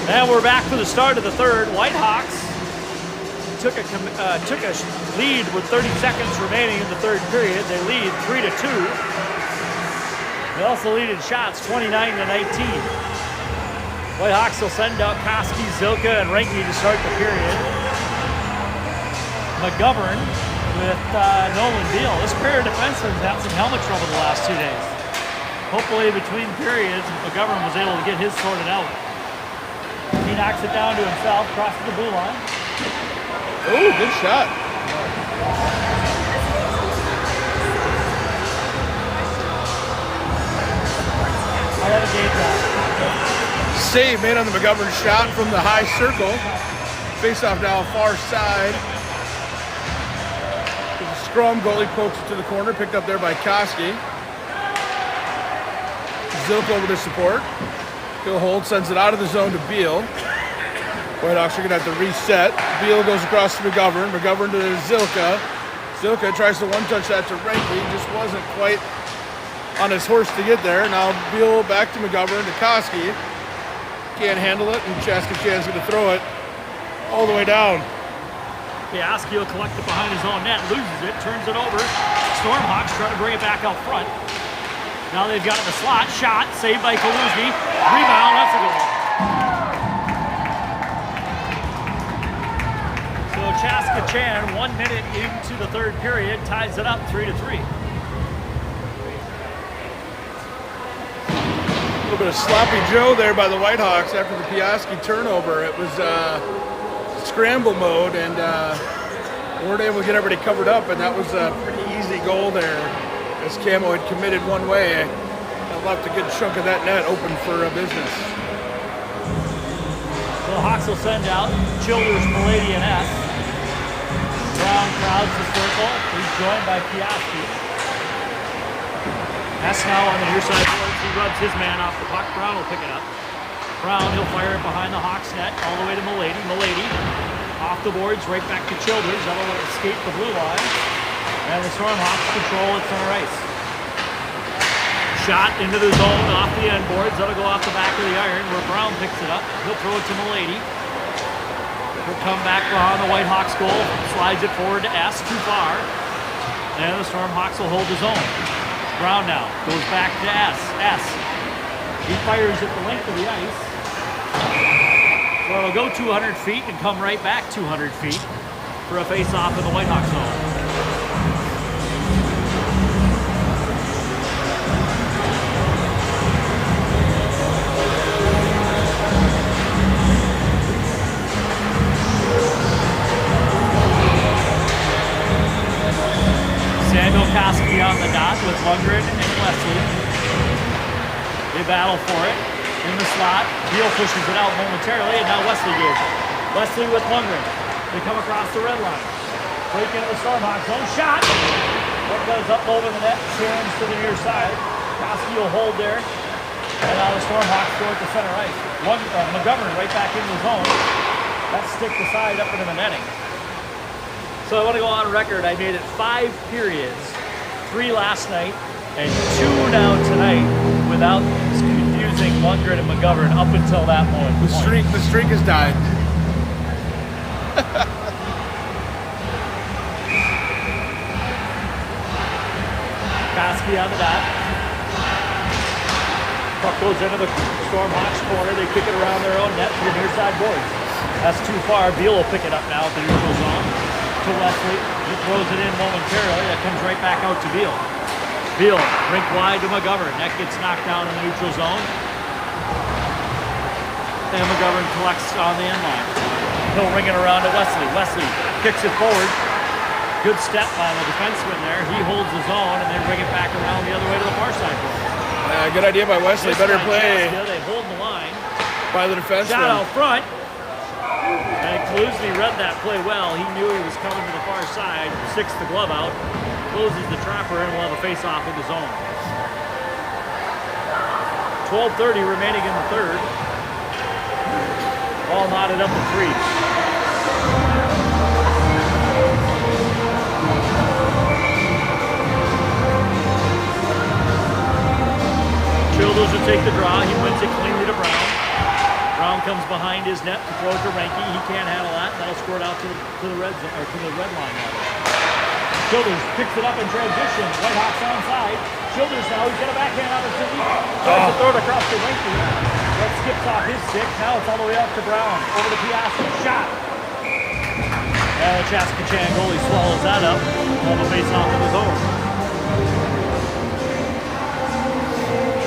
Speaker 2: And we're back for the start of the third. Whitehawks took a lead with 30 seconds remaining in the third period. They lead 3-2. They also lead in shots 29-19. Whitehawks will send out Koski, Zilka, and Renke to start the period. McGovern with Nolan Beal. This pair of defensemen had some helmet trouble the last 2 days. Hopefully between periods, McGovern was able to get his sorted out. He knocks it down to himself, crosses the blue line.
Speaker 1: Oh, good shot.
Speaker 2: I have a game shot.
Speaker 1: Save made on the McGovern shot from the high circle. Face-off now far side. The scrum, goalie pokes it to the corner, picked up there by Koski. Zilk over to support. He'll hold, sends it out of the zone to Beal. Whitehawks are going to have to reset. Beal goes across to McGovern. McGovern to Zilka. Zilka tries to one-touch that to Renke. Just wasn't quite on his horse to get there. Now Beal back to McGovern to Koski. Can't handle it, and Chaska is going to throw it all the way down.
Speaker 2: Piaski will collect it behind his own net, loses it, turns it over. Stormhawks trying to bring it back out front. Now they've got it in the slot. Shot, saved by Kaluzny. Rebound, that's a goal. So Chaska Chan, 1 minute into the third period, ties it up 3-3.
Speaker 1: A little bit of sloppy Joe there by the Whitehawks after the Piaski turnover. It was scramble mode, and weren't able to get everybody covered up, and that was a pretty easy goal there as Camo had committed one way and left a good chunk of that net open for business.
Speaker 2: So Hawks will send out Childers, Milady, and S. Brown crowds the circle. He's joined by Piaski. S now on the near side boards. He rubs his man off the puck. Brown will pick it up. Brown, he'll fire it behind the Hawks net all the way to Milady. Milady off the boards, right back to Childers. That'll escape the blue line. And the Stormhawks control at center ice. Shot into the zone off the end boards. That'll go off the back of the iron where Brown picks it up. He'll throw it to Milady. He'll come back behind the Whitehawks goal. Slides it forward to S, too far. And the Stormhawks will hold his own. Brown now goes back to S. S. He fires at the length of the ice. So it'll go 200 feet and come right back 200 feet for a face-off in the Whitehawks zone. Koski on the dot with Lundgren and Wesley. They battle for it in the slot. Beal pushes it out momentarily, and now Wesley gets it. Wesley with Lundgren. They come across the red line. Break into the Stormhawks zone. Shot! That goes up over the net. Turns to the near side. Koski will hold there. And now the Stormhawks go at the center ice. McGovern right back into the zone. That stick the side up into the netting. So I want to go on record. I made it 5 periods. 3 last night and 2 now tonight without using Lundgren and McGovern up until that point.
Speaker 1: The streak has died.
Speaker 2: Koski on the dot. Puck goes into the Stormhawks corner. They kick it around their own net to the near side boards. That's too far. Beal will pick it up now at the neutral zone to Wesley. He throws it in momentarily. That comes right back out to Beal. Beal, rink wide to McGovern. That gets knocked down in the neutral zone. And McGovern collects on the end line. He'll ring it around to Wesley. Wesley kicks it forward. Good step by the defenseman there. He holds the zone and they bring it back around the other way to the far side.
Speaker 1: Good idea by Wesley. Better play.
Speaker 2: They hold the line.
Speaker 1: By the defenseman.
Speaker 2: Shot out front. And Kaluzny read that play well. He knew he was coming to the far side. Sticks the glove out. Closes the trapper and we'll have a face-off in the zone. 12:30 remaining in the third. All knotted up at 3. Childers will take the draw. He wins it cleanly to Brown. Brown comes behind his net to throw to Renke. He can't handle that. That'll squirt out to the red zone, or to the red line. Childers picks it up in transition. Whitehawks onside. Childers now, he's got a backhand opportunity. Tries to throw it across to Renke. That skips off his stick. Now it's all the way up to Brown. Over to Piazza. Shot. And the Chaska goalie swallows that up. On the face off of his own.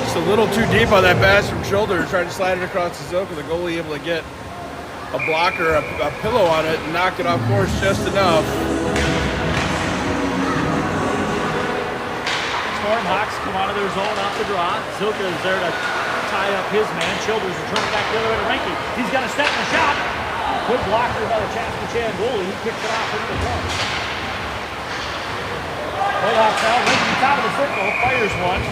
Speaker 1: Just a little too deep on that pass from Childers. Tried to slide it across the Zoka. The goalie able to get a blocker, a pillow on it, and knock it off course just enough.
Speaker 2: Stormhawks come out of their zone off the draw. Zilka is there to tie up his man. Childers are turning back the other way to Renke. He's got a step and a shot. Good blocker by the Chaska goalie. He kicks it off into the front. Whitehawks now, Renke top of the circle, fires one.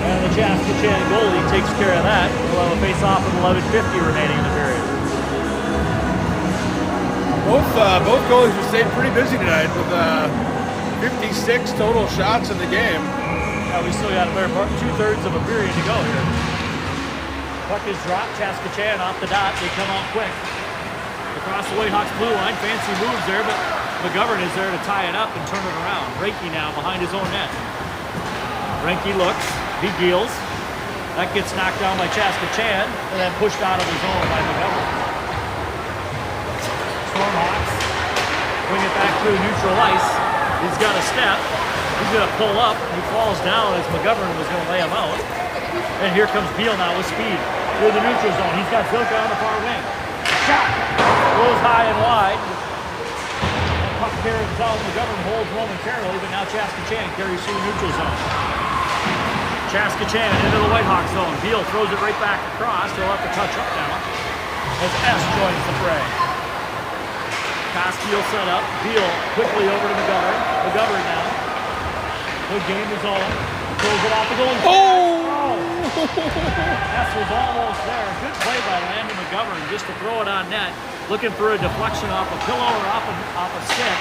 Speaker 2: And the Chaska goalie takes care of that. We'll have a face-off with 11:50 remaining in the period.
Speaker 1: Both goalies have stayed pretty busy tonight with 56 total shots in the game.
Speaker 2: Yeah, we still got a better part, 2/3 of a period to go here. Puck is dropped, Chaska off the dot, they come out quick. Across the Whitehawks blue line, fancy moves there, but McGovern is there to tie it up and turn it around. Renke now behind his own net. Renke looks, he deals. That gets knocked down by Chaska and then pushed out of his own by McGovern. Stormhawks bring it back to neutral ice. He's got a step. He's going to pull up. He falls down as McGovern was going to lay him out. And here comes Beal now with speed through the neutral zone. He's got Zilka on the far wing. Shot! Goes high and wide. And puck carries out. McGovern holds momentarily, but now Chaska carries through the neutral zone. Chaska into the Whitehawk zone. Beal throws it right back across. He'll have to touch up now as S joins the fray. Koski will set up. Beal quickly over to McGovern. McGovern now. Good game is on. Throws it off the goal. Oh! S was almost there. Good play by Landon McGovern just to throw it on net. Looking for a deflection off a pillow or off a stick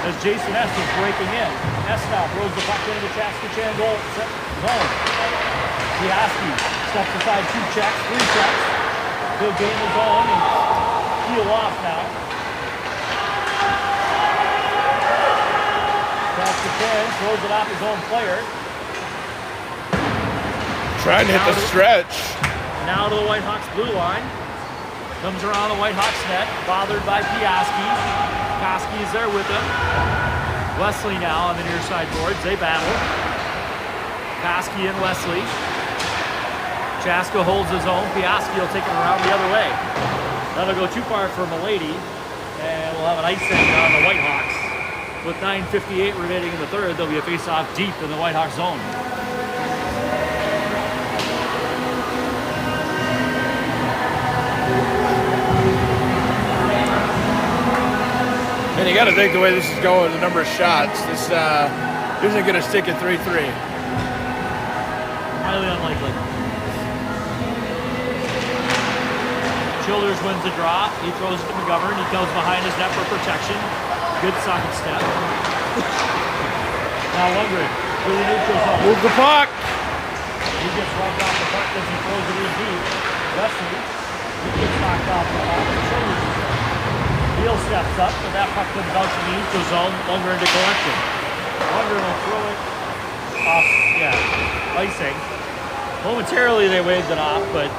Speaker 2: as Jason S is breaking in. S now throws the puck into the Chaska goal zone. Piaski steps aside 2 checks, 3 checks. Good game is on and heel off now. Throws it off his own player.
Speaker 1: Trying to hit the stretch.
Speaker 2: Now to the Whitehawks blue line. Comes around the Whitehawks net, bothered by Piaski. Koski is there with him. Wesley now on the near side boards. They battle. Koski and Wesley. Chaska holds his own. Piaski will take it around the other way. That'll go too far for Milady. And we'll have an icing on the Whitehawks. With 9:58 remaining in the third, there'll be a face-off deep in the Whitehawks zone.
Speaker 1: And you got to think the way this is going, the number of shots, this isn't going to stick at 3-3.
Speaker 2: Highly unlikely. Childers wins the draw. He throws it to McGovern. He goes behind his net for protection. Good side step. Now Lundgren through the neutral zone.
Speaker 1: Move the puck.
Speaker 2: He gets rubbed off the puck as he throws it in deep. Wesley, he gets knocked off the shoulders. Beal steps up, but that puck comes out to the neutral zone. Lundgren to collect it. Lundgren will throw it off, icing. Momentarily they waved it off, but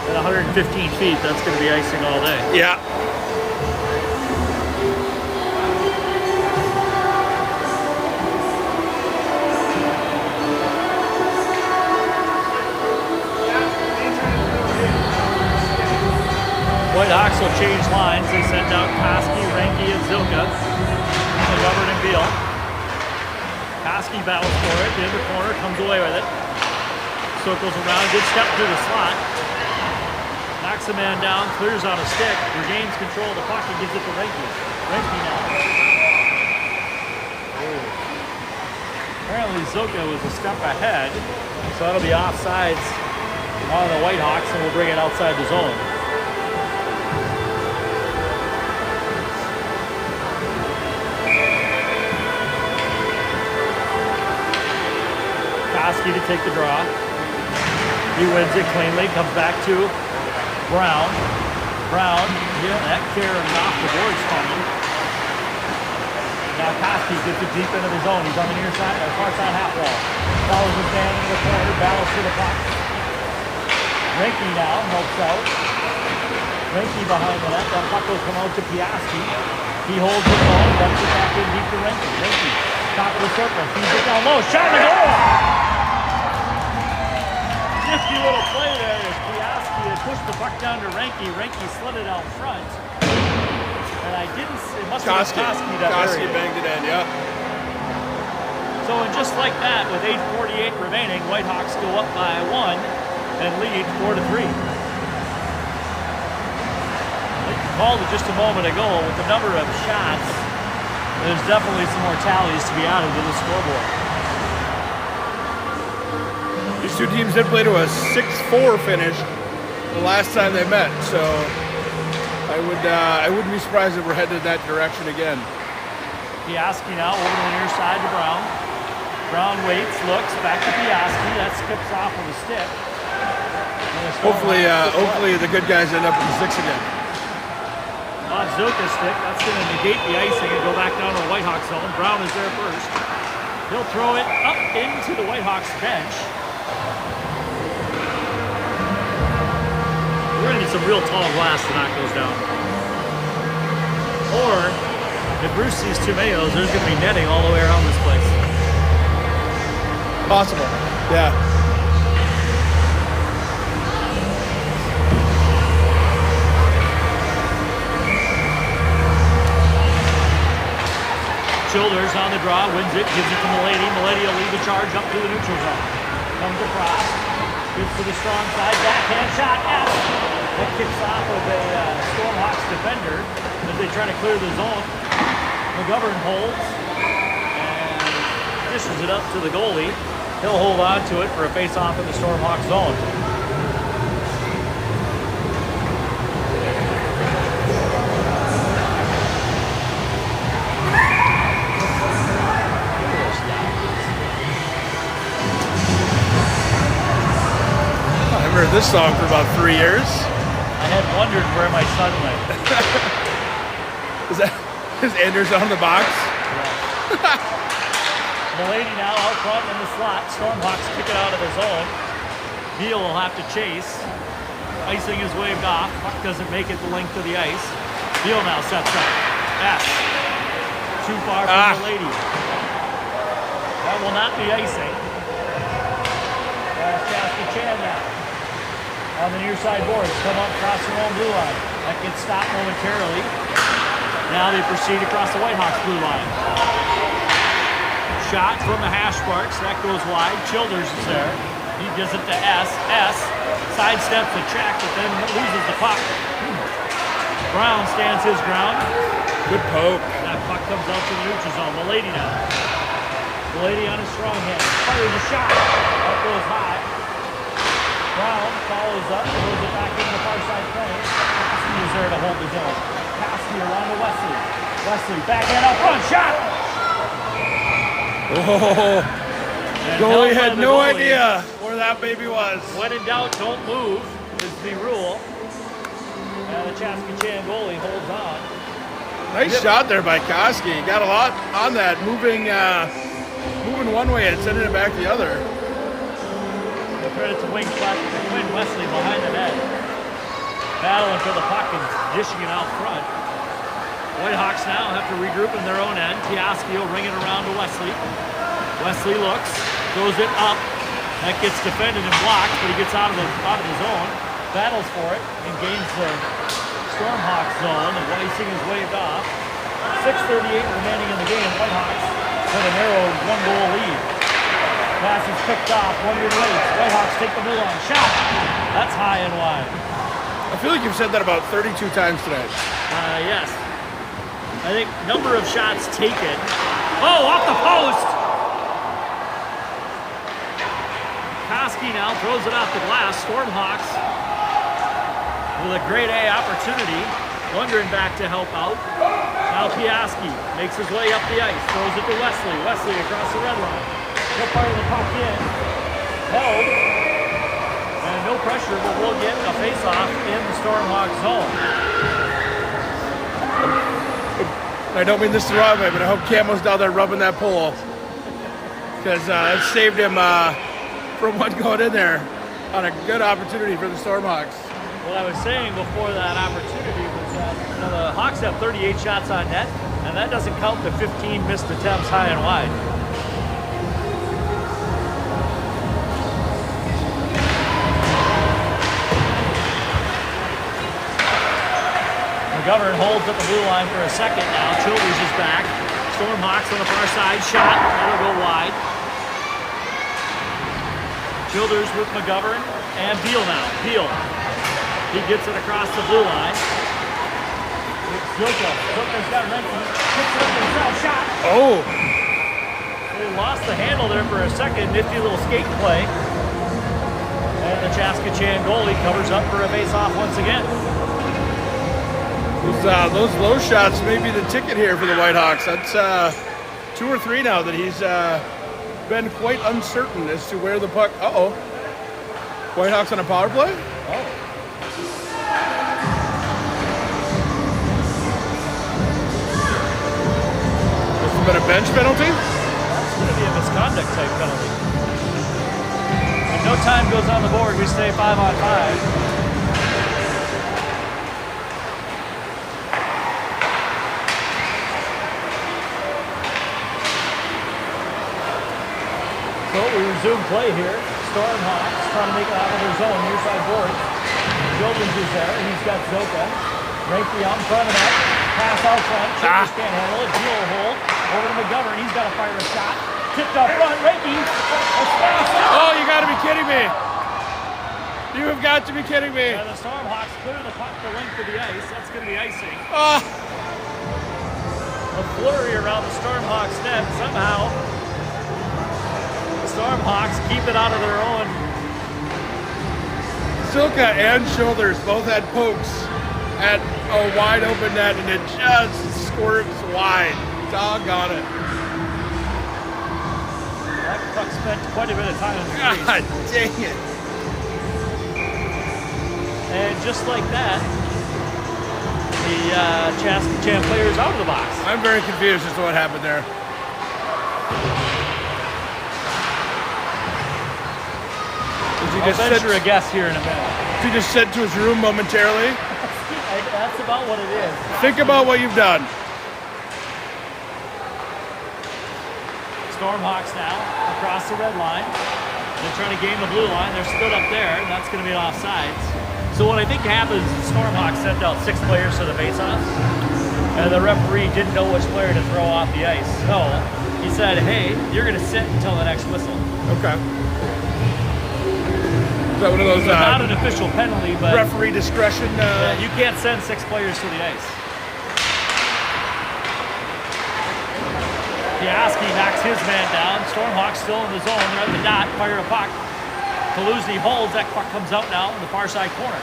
Speaker 2: at 115 feet, that's going to be icing all day.
Speaker 1: Yeah.
Speaker 2: Whitehawks will change lines. They send out Koski, Renke, and Zilka. McGovern and Beal. Koski battles for it. In the corner, comes away with it. Circles around, good step through the slot. Knocks a man down, clears on a stick, regains control of the puck and gives it to Renke. Renke now. Apparently Zilka was a step ahead, so that'll be offsides on the Whitehawks and we'll bring it outside the zone. Piaski to take the draw. He wins it cleanly, comes back to Brown. Brown, yeah, that carrying off the boards coming. Now Koski gets it deep into the zone. He's on the near side, or far side half wall. Follows his man in the corner, battles for the puck. Ranky now helps out. Ranky behind the net. That puck will come out to Piaski. He holds it on, dumps it back in deep to Ranky. Ranky, top of the circle, feeds it down low, shot in the goal! Nifty little play there as Piaski had pushed the puck down to Ranky. Ranky slid it out front. And I didn't see, it must have been Koski that
Speaker 1: Koski
Speaker 2: buried it.
Speaker 1: banged it in, yeah.
Speaker 2: So, and just like that, with 8:48 remaining, Whitehawks go up by 1 and lead 4-3. Like you called it just a moment ago, with the number of shots, there's definitely some more tallies to be added to the scoreboard.
Speaker 1: These two teams did play to a 6-4 finish the last time they met, so I wouldn't be surprised if we're headed in that direction again.
Speaker 2: Piaski now over to the near side to Brown. Brown waits, looks, back to Piaski. That skips off with a stick.
Speaker 1: Hopefully the good guys end up in the 6 again.
Speaker 2: Zuka's stick, that's going to negate the icing and go back down to the Whitehawks zone. Brown is there first. He'll throw it up into the Whitehawks bench. We're going to need some real tall glass to knock those down. Or, if Bruce sees too many of those, there's going to be netting all the way around this place.
Speaker 1: Possible, yeah.
Speaker 2: Childers on the draw, wins it, gives it to Milady. Milady will lead the charge up to the neutral zone. Comes across, gets to the strong side, backhand shot, yes! That kicks off of a Stormhawks defender as they try to clear the zone. McGovern holds and dishes it up to the goalie. He'll hold on to it for a face-off in the Stormhawks zone.
Speaker 1: I've heard this song for about 3 years.
Speaker 2: I had wondered where my son went.
Speaker 1: Is Anders on the box?
Speaker 2: Yeah. Milady now out front in the slot. Stormhawks kick it out of the zone. Beal will have to chase. Icing is waved off. Puck doesn't make it the length of the ice. Beal now sets up. S. Too far from Milady. That will not be icing. Chaska Chan now. On the near side boards. Come up across their own blue line. That gets stopped momentarily. Now they proceed across the Whitehawks blue line. Shot from the hash marks. That goes wide. Childers is there. He gives it to S. S sidesteps the check, but then loses the puck. Brown stands his ground.
Speaker 1: Good poke.
Speaker 2: That puck comes out to the neutral zone. Milady now. Milady on his strong hand. Fires a shot. That goes high. Brown follows up. Throws it back into the far side corner. Koski is there to hold the zone. Koski around to Wesley. Wesley backhand up front. Shot!
Speaker 1: Oh, goalie had no idea where that baby was.
Speaker 2: When in doubt, don't move is the rule. And the Chaska Chan goalie holds on.
Speaker 1: Nice shot there by Koski. Got a lot on that, moving one way and sending it back the other.
Speaker 2: The credit to Wayne Wesley behind the net. Battling for the puck and dishing it out front. Whitehawks now have to regroup in their own end. Piaski will ring it around to Wesley. Wesley looks, throws it up. That gets defended and blocked, but he gets out of the zone. Battles for it and gains the Stormhawks zone. The icing is waved off. 6:38 remaining in the game. Whitehawks have a narrow 1-goal lead. Pass is picked off. 1 year late. Whitehawks take the blue line. Shot. That's high and wide.
Speaker 1: I feel like you've said that about 32 times tonight.
Speaker 2: Yes. I think number of shots taken. Oh, off the post! Koski now throws it off the glass. Stormhawks with a grade A opportunity. Lundgren back to help out. Now Piaski makes his way up the ice. Throws it to Wesley. Wesley across the red line. He'll fire the puck in. held. And no pressure, but we'll get a face-off in the Stormhawk zone.
Speaker 1: I don't mean this the wrong way, but I hope Camo's down there rubbing that pole. Because it saved him from one going in there on a good opportunity for the Stormhawks.
Speaker 2: What I was saying before that opportunity was that the Hawks have 38 shots on net, and that doesn't count the 15 missed attempts high and wide. McGovern holds at the blue line for a second now. Childers is back. Stormhawks on the far side. Shot. That'll go wide. Childers with McGovern. And Beal now. Beal. He gets it across the blue line. Joker's got Renke. Picks it up himself. Shot.
Speaker 1: Oh!
Speaker 2: He lost the handle there for a second. Nifty little skate play. And the Chaska goalie covers up for a face-off once again.
Speaker 1: Those low shots may be the ticket here for the Whitehawks. That's 2 or 3 now that he's been quite uncertain as to where the puck. Uh-oh. Whitehawks on a power play?
Speaker 2: Oh.
Speaker 1: This has been a bench penalty?
Speaker 2: That's going to be a misconduct type penalty. If no time goes on the board, we stay 5-on-5. So we resume play here. Stormhawks trying to make it out of their zone, near side board. Childers is there. He's got Zoka. Renke out in front of that. Pass out front. Childers can't handle it. Deal hold. Over to McGovern. He's got to fire a shot. Tipped up front. Renke.
Speaker 1: Oh, you got to be kidding me. You have got to be kidding me.
Speaker 2: Yeah, the Stormhawks clear the puck the length of the ice. That's going to be icing.
Speaker 1: Oh.
Speaker 2: A flurry around the Stormhawks net. Somehow Stormhawks keep it out of their own.
Speaker 1: Silka and Shoulders both had pokes at a wide open net, and it just squirts wide. Doggone it.
Speaker 2: That puck spent quite a bit of time in the crease.
Speaker 1: God dang it.
Speaker 2: And just like that, the Chaska player is out of the box.
Speaker 1: I'm very confused as to what happened there.
Speaker 2: I'll venture a guess here in a minute.
Speaker 1: He just sent to his room momentarily.
Speaker 2: That's about what it is.
Speaker 1: Think about what you've done.
Speaker 2: Stormhawks now across the red line. They're trying to gain the blue line. They're stood up there, and that's going to be an offsides. So what I think happens is the Stormhawks sent out 6 players to the faceoff, and the referee didn't know which player to throw off the ice. So he said, hey, you're going to sit until the next whistle.
Speaker 1: Okay. Is that one of those
Speaker 2: not an official penalty, but
Speaker 1: referee discretion?
Speaker 2: You can't send 6 players to the ice. Piaski knocks his man down. Stormhawks still in the zone. They're at the dot. Fire a puck. Kaluzny holds. That puck comes out now in the far side corner.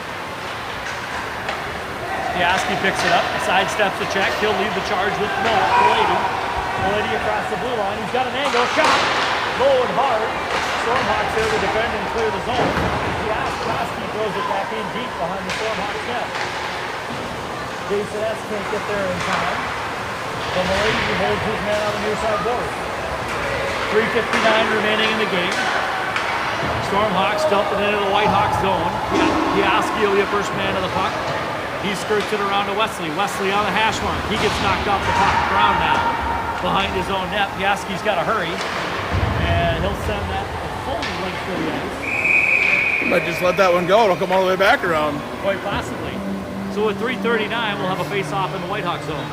Speaker 2: Piaski picks it up. Sidesteps the check. He'll lead the charge with Milady across the blue line. He's got an angle. Shot. Low and hard. Stormhawks there to defend and clear the zone. Piaski throws it back in deep behind the Stormhawks net. Jason S. can't get there in time. So Milady holds his man on the near side board. 3:59 remaining in the game. Stormhawks dump it into the Whitehawks zone. Piaski will be a first man to the puck. He skirts it around to Wesley. Wesley on the hash mark. He gets knocked off the puck. Brown now behind his own net. Piaski's got to hurry. And he'll send that a full length to the ice.
Speaker 1: You might just let that one go. It'll come all the way back around.
Speaker 2: Quite possibly. So at 3:39, we'll have a face-off in the Whitehawks zone.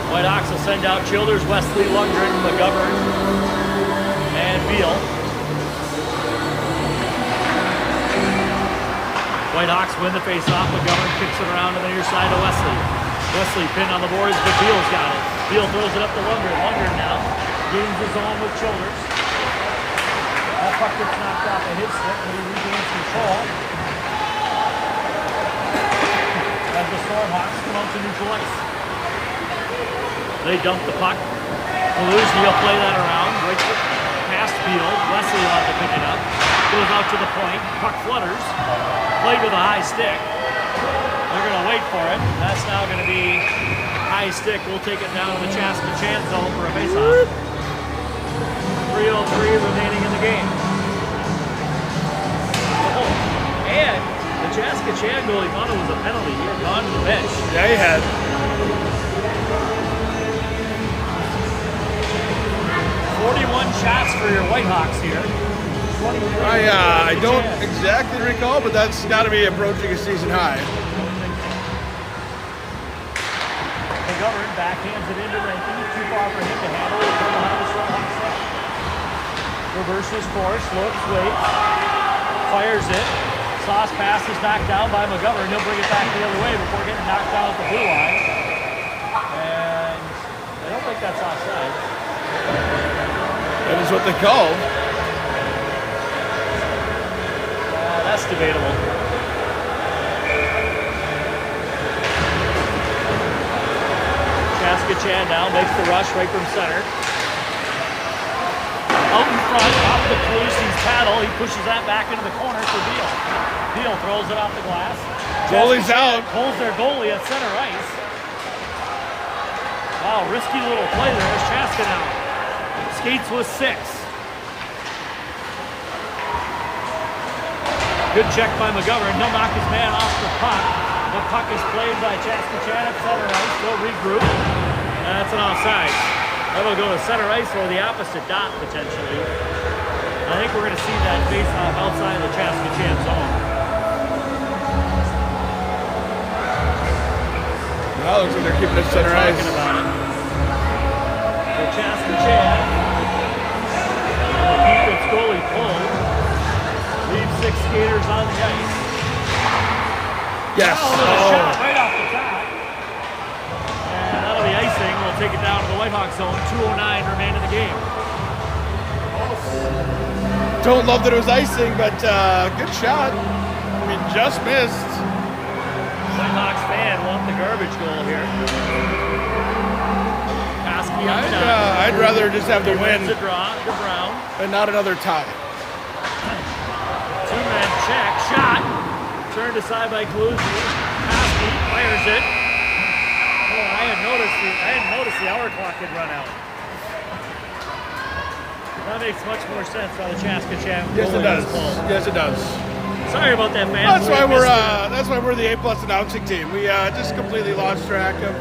Speaker 2: Whitehawks will send out Childers, Wesley, Lundgren, McGovern, and Beal. Whitehawks win the faceoff. McGovern kicks it around to the near side of Wesley. Wesley pinned on the boards, but Beal's got it. Beal throws it up to Lundgren. Lundgren now gains his own with Childers. That puck gets knocked off of his stick, but he regains control. As the Stormhawks come out to neutral ice. They dump the puck. Pelusi will play that around. Right past field. Wesley will have to pick it up. Goes out to the point. Puck flutters. Played with a high stick. They're going to wait for it. That's now going to be high stick. We'll take it down to the Chaska Chan zone for a faceoff. 3:03 remaining in the game. Oh, and the Chaska Chan goalie thought it was a penalty. He had gone to the bench.
Speaker 1: Yeah, he had.
Speaker 2: 41 shots for your Whitehawks here.
Speaker 1: I don't exactly recall, but that's got to be approaching a season high.
Speaker 2: McGovern backhands it into Rankin. Too far for him to handle. It's from behind the Stormhawks net. Reverses course, looks, waits, fires it. Sauce pass is knocked down by McGovern. He'll bring it back the other way before getting knocked down at the blue line. And I don't think that's offside.
Speaker 1: That is what they called.
Speaker 2: That's debatable. Chaska Chan now makes the rush right from center. Out in front, off the Pelusi's paddle. He pushes that back into the corner for Beal. Beal throws it off the glass.
Speaker 1: Goalie's out.
Speaker 2: Pulls their goalie at center ice. Wow, risky little play there. There's Chaska now. Skates with 6. Good check by McGovern. He'll knock his man off the puck. The puck is played by Chaska Chan at center ice. They'll regroup. And that's an offside. That'll go to center ice or the opposite dot potentially. I think we're going to see that face-off outside the Chaska Chan zone.
Speaker 1: Well, looks like they're keeping it center ice.
Speaker 2: Talking about it. So Chaska Chan will keep its goalie pulled. Leave 6 skaters on the ice.
Speaker 1: Yes.
Speaker 2: Oh, a shot right off the top. And that'll be icing. We'll take it down to the Whitehawks zone. 2:09 remain in the game.
Speaker 1: Don't love that it was icing, but good shot. I mean, just missed.
Speaker 2: Whitehawks fan want the garbage goal here. Koski on top.
Speaker 1: I'd rather just have the win
Speaker 2: To draw to Brown.
Speaker 1: and not another tie.
Speaker 2: Two-man check. Shot. Turned aside by Kluzi. Koski fires it. Oh, I hadn't noticed the hour clock had run out. That makes much more sense why the Chaska Chan
Speaker 1: Yes, it
Speaker 2: goalie
Speaker 1: does.
Speaker 2: was pulled.
Speaker 1: Yes, it does.
Speaker 2: Sorry about that, man.
Speaker 1: That's why we're the A+ announcing team. We just completely lost track of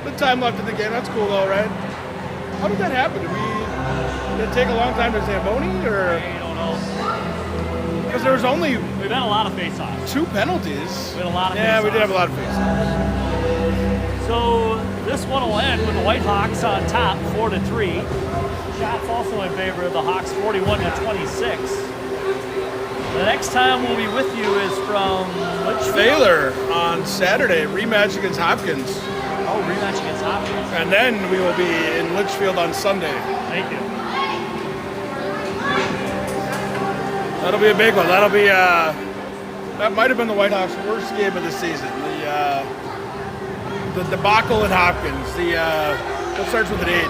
Speaker 1: the time left in the game. That's cool though, right? How did that happen? Did it take a long time to Zamboni, or
Speaker 2: I don't know.
Speaker 1: because there was only
Speaker 2: We've had a lot of face-offs.
Speaker 1: 2 penalties?
Speaker 2: We had a lot of
Speaker 1: Yeah, we
Speaker 2: face-offs.
Speaker 1: did have a lot of faces.
Speaker 2: So this one will end with the Whitehawks on top, 4-3. Shots also in favor of the Hawks, 41-26. The next time we'll be with you is from Litchfield.
Speaker 1: Baylor on Saturday, rematch against Hopkins,
Speaker 2: Oh, rematch against Hopkins.
Speaker 1: and then we will be in Litchfield on Sunday.
Speaker 2: Thank you.
Speaker 1: That'll be a big one. That'll be that might have been the Whitehawks' worst game of the season. The debacle in Hopkins. What starts with an H.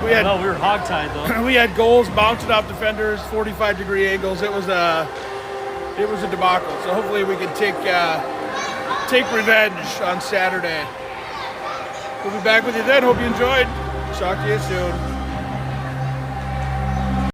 Speaker 1: We had
Speaker 2: No, we were hogtied though.
Speaker 1: we had goals bouncing off defenders, 45-degree angles. It was a debacle. So hopefully we can take revenge on Saturday. We'll be back with you then. Hope you enjoyed. Talk to you soon.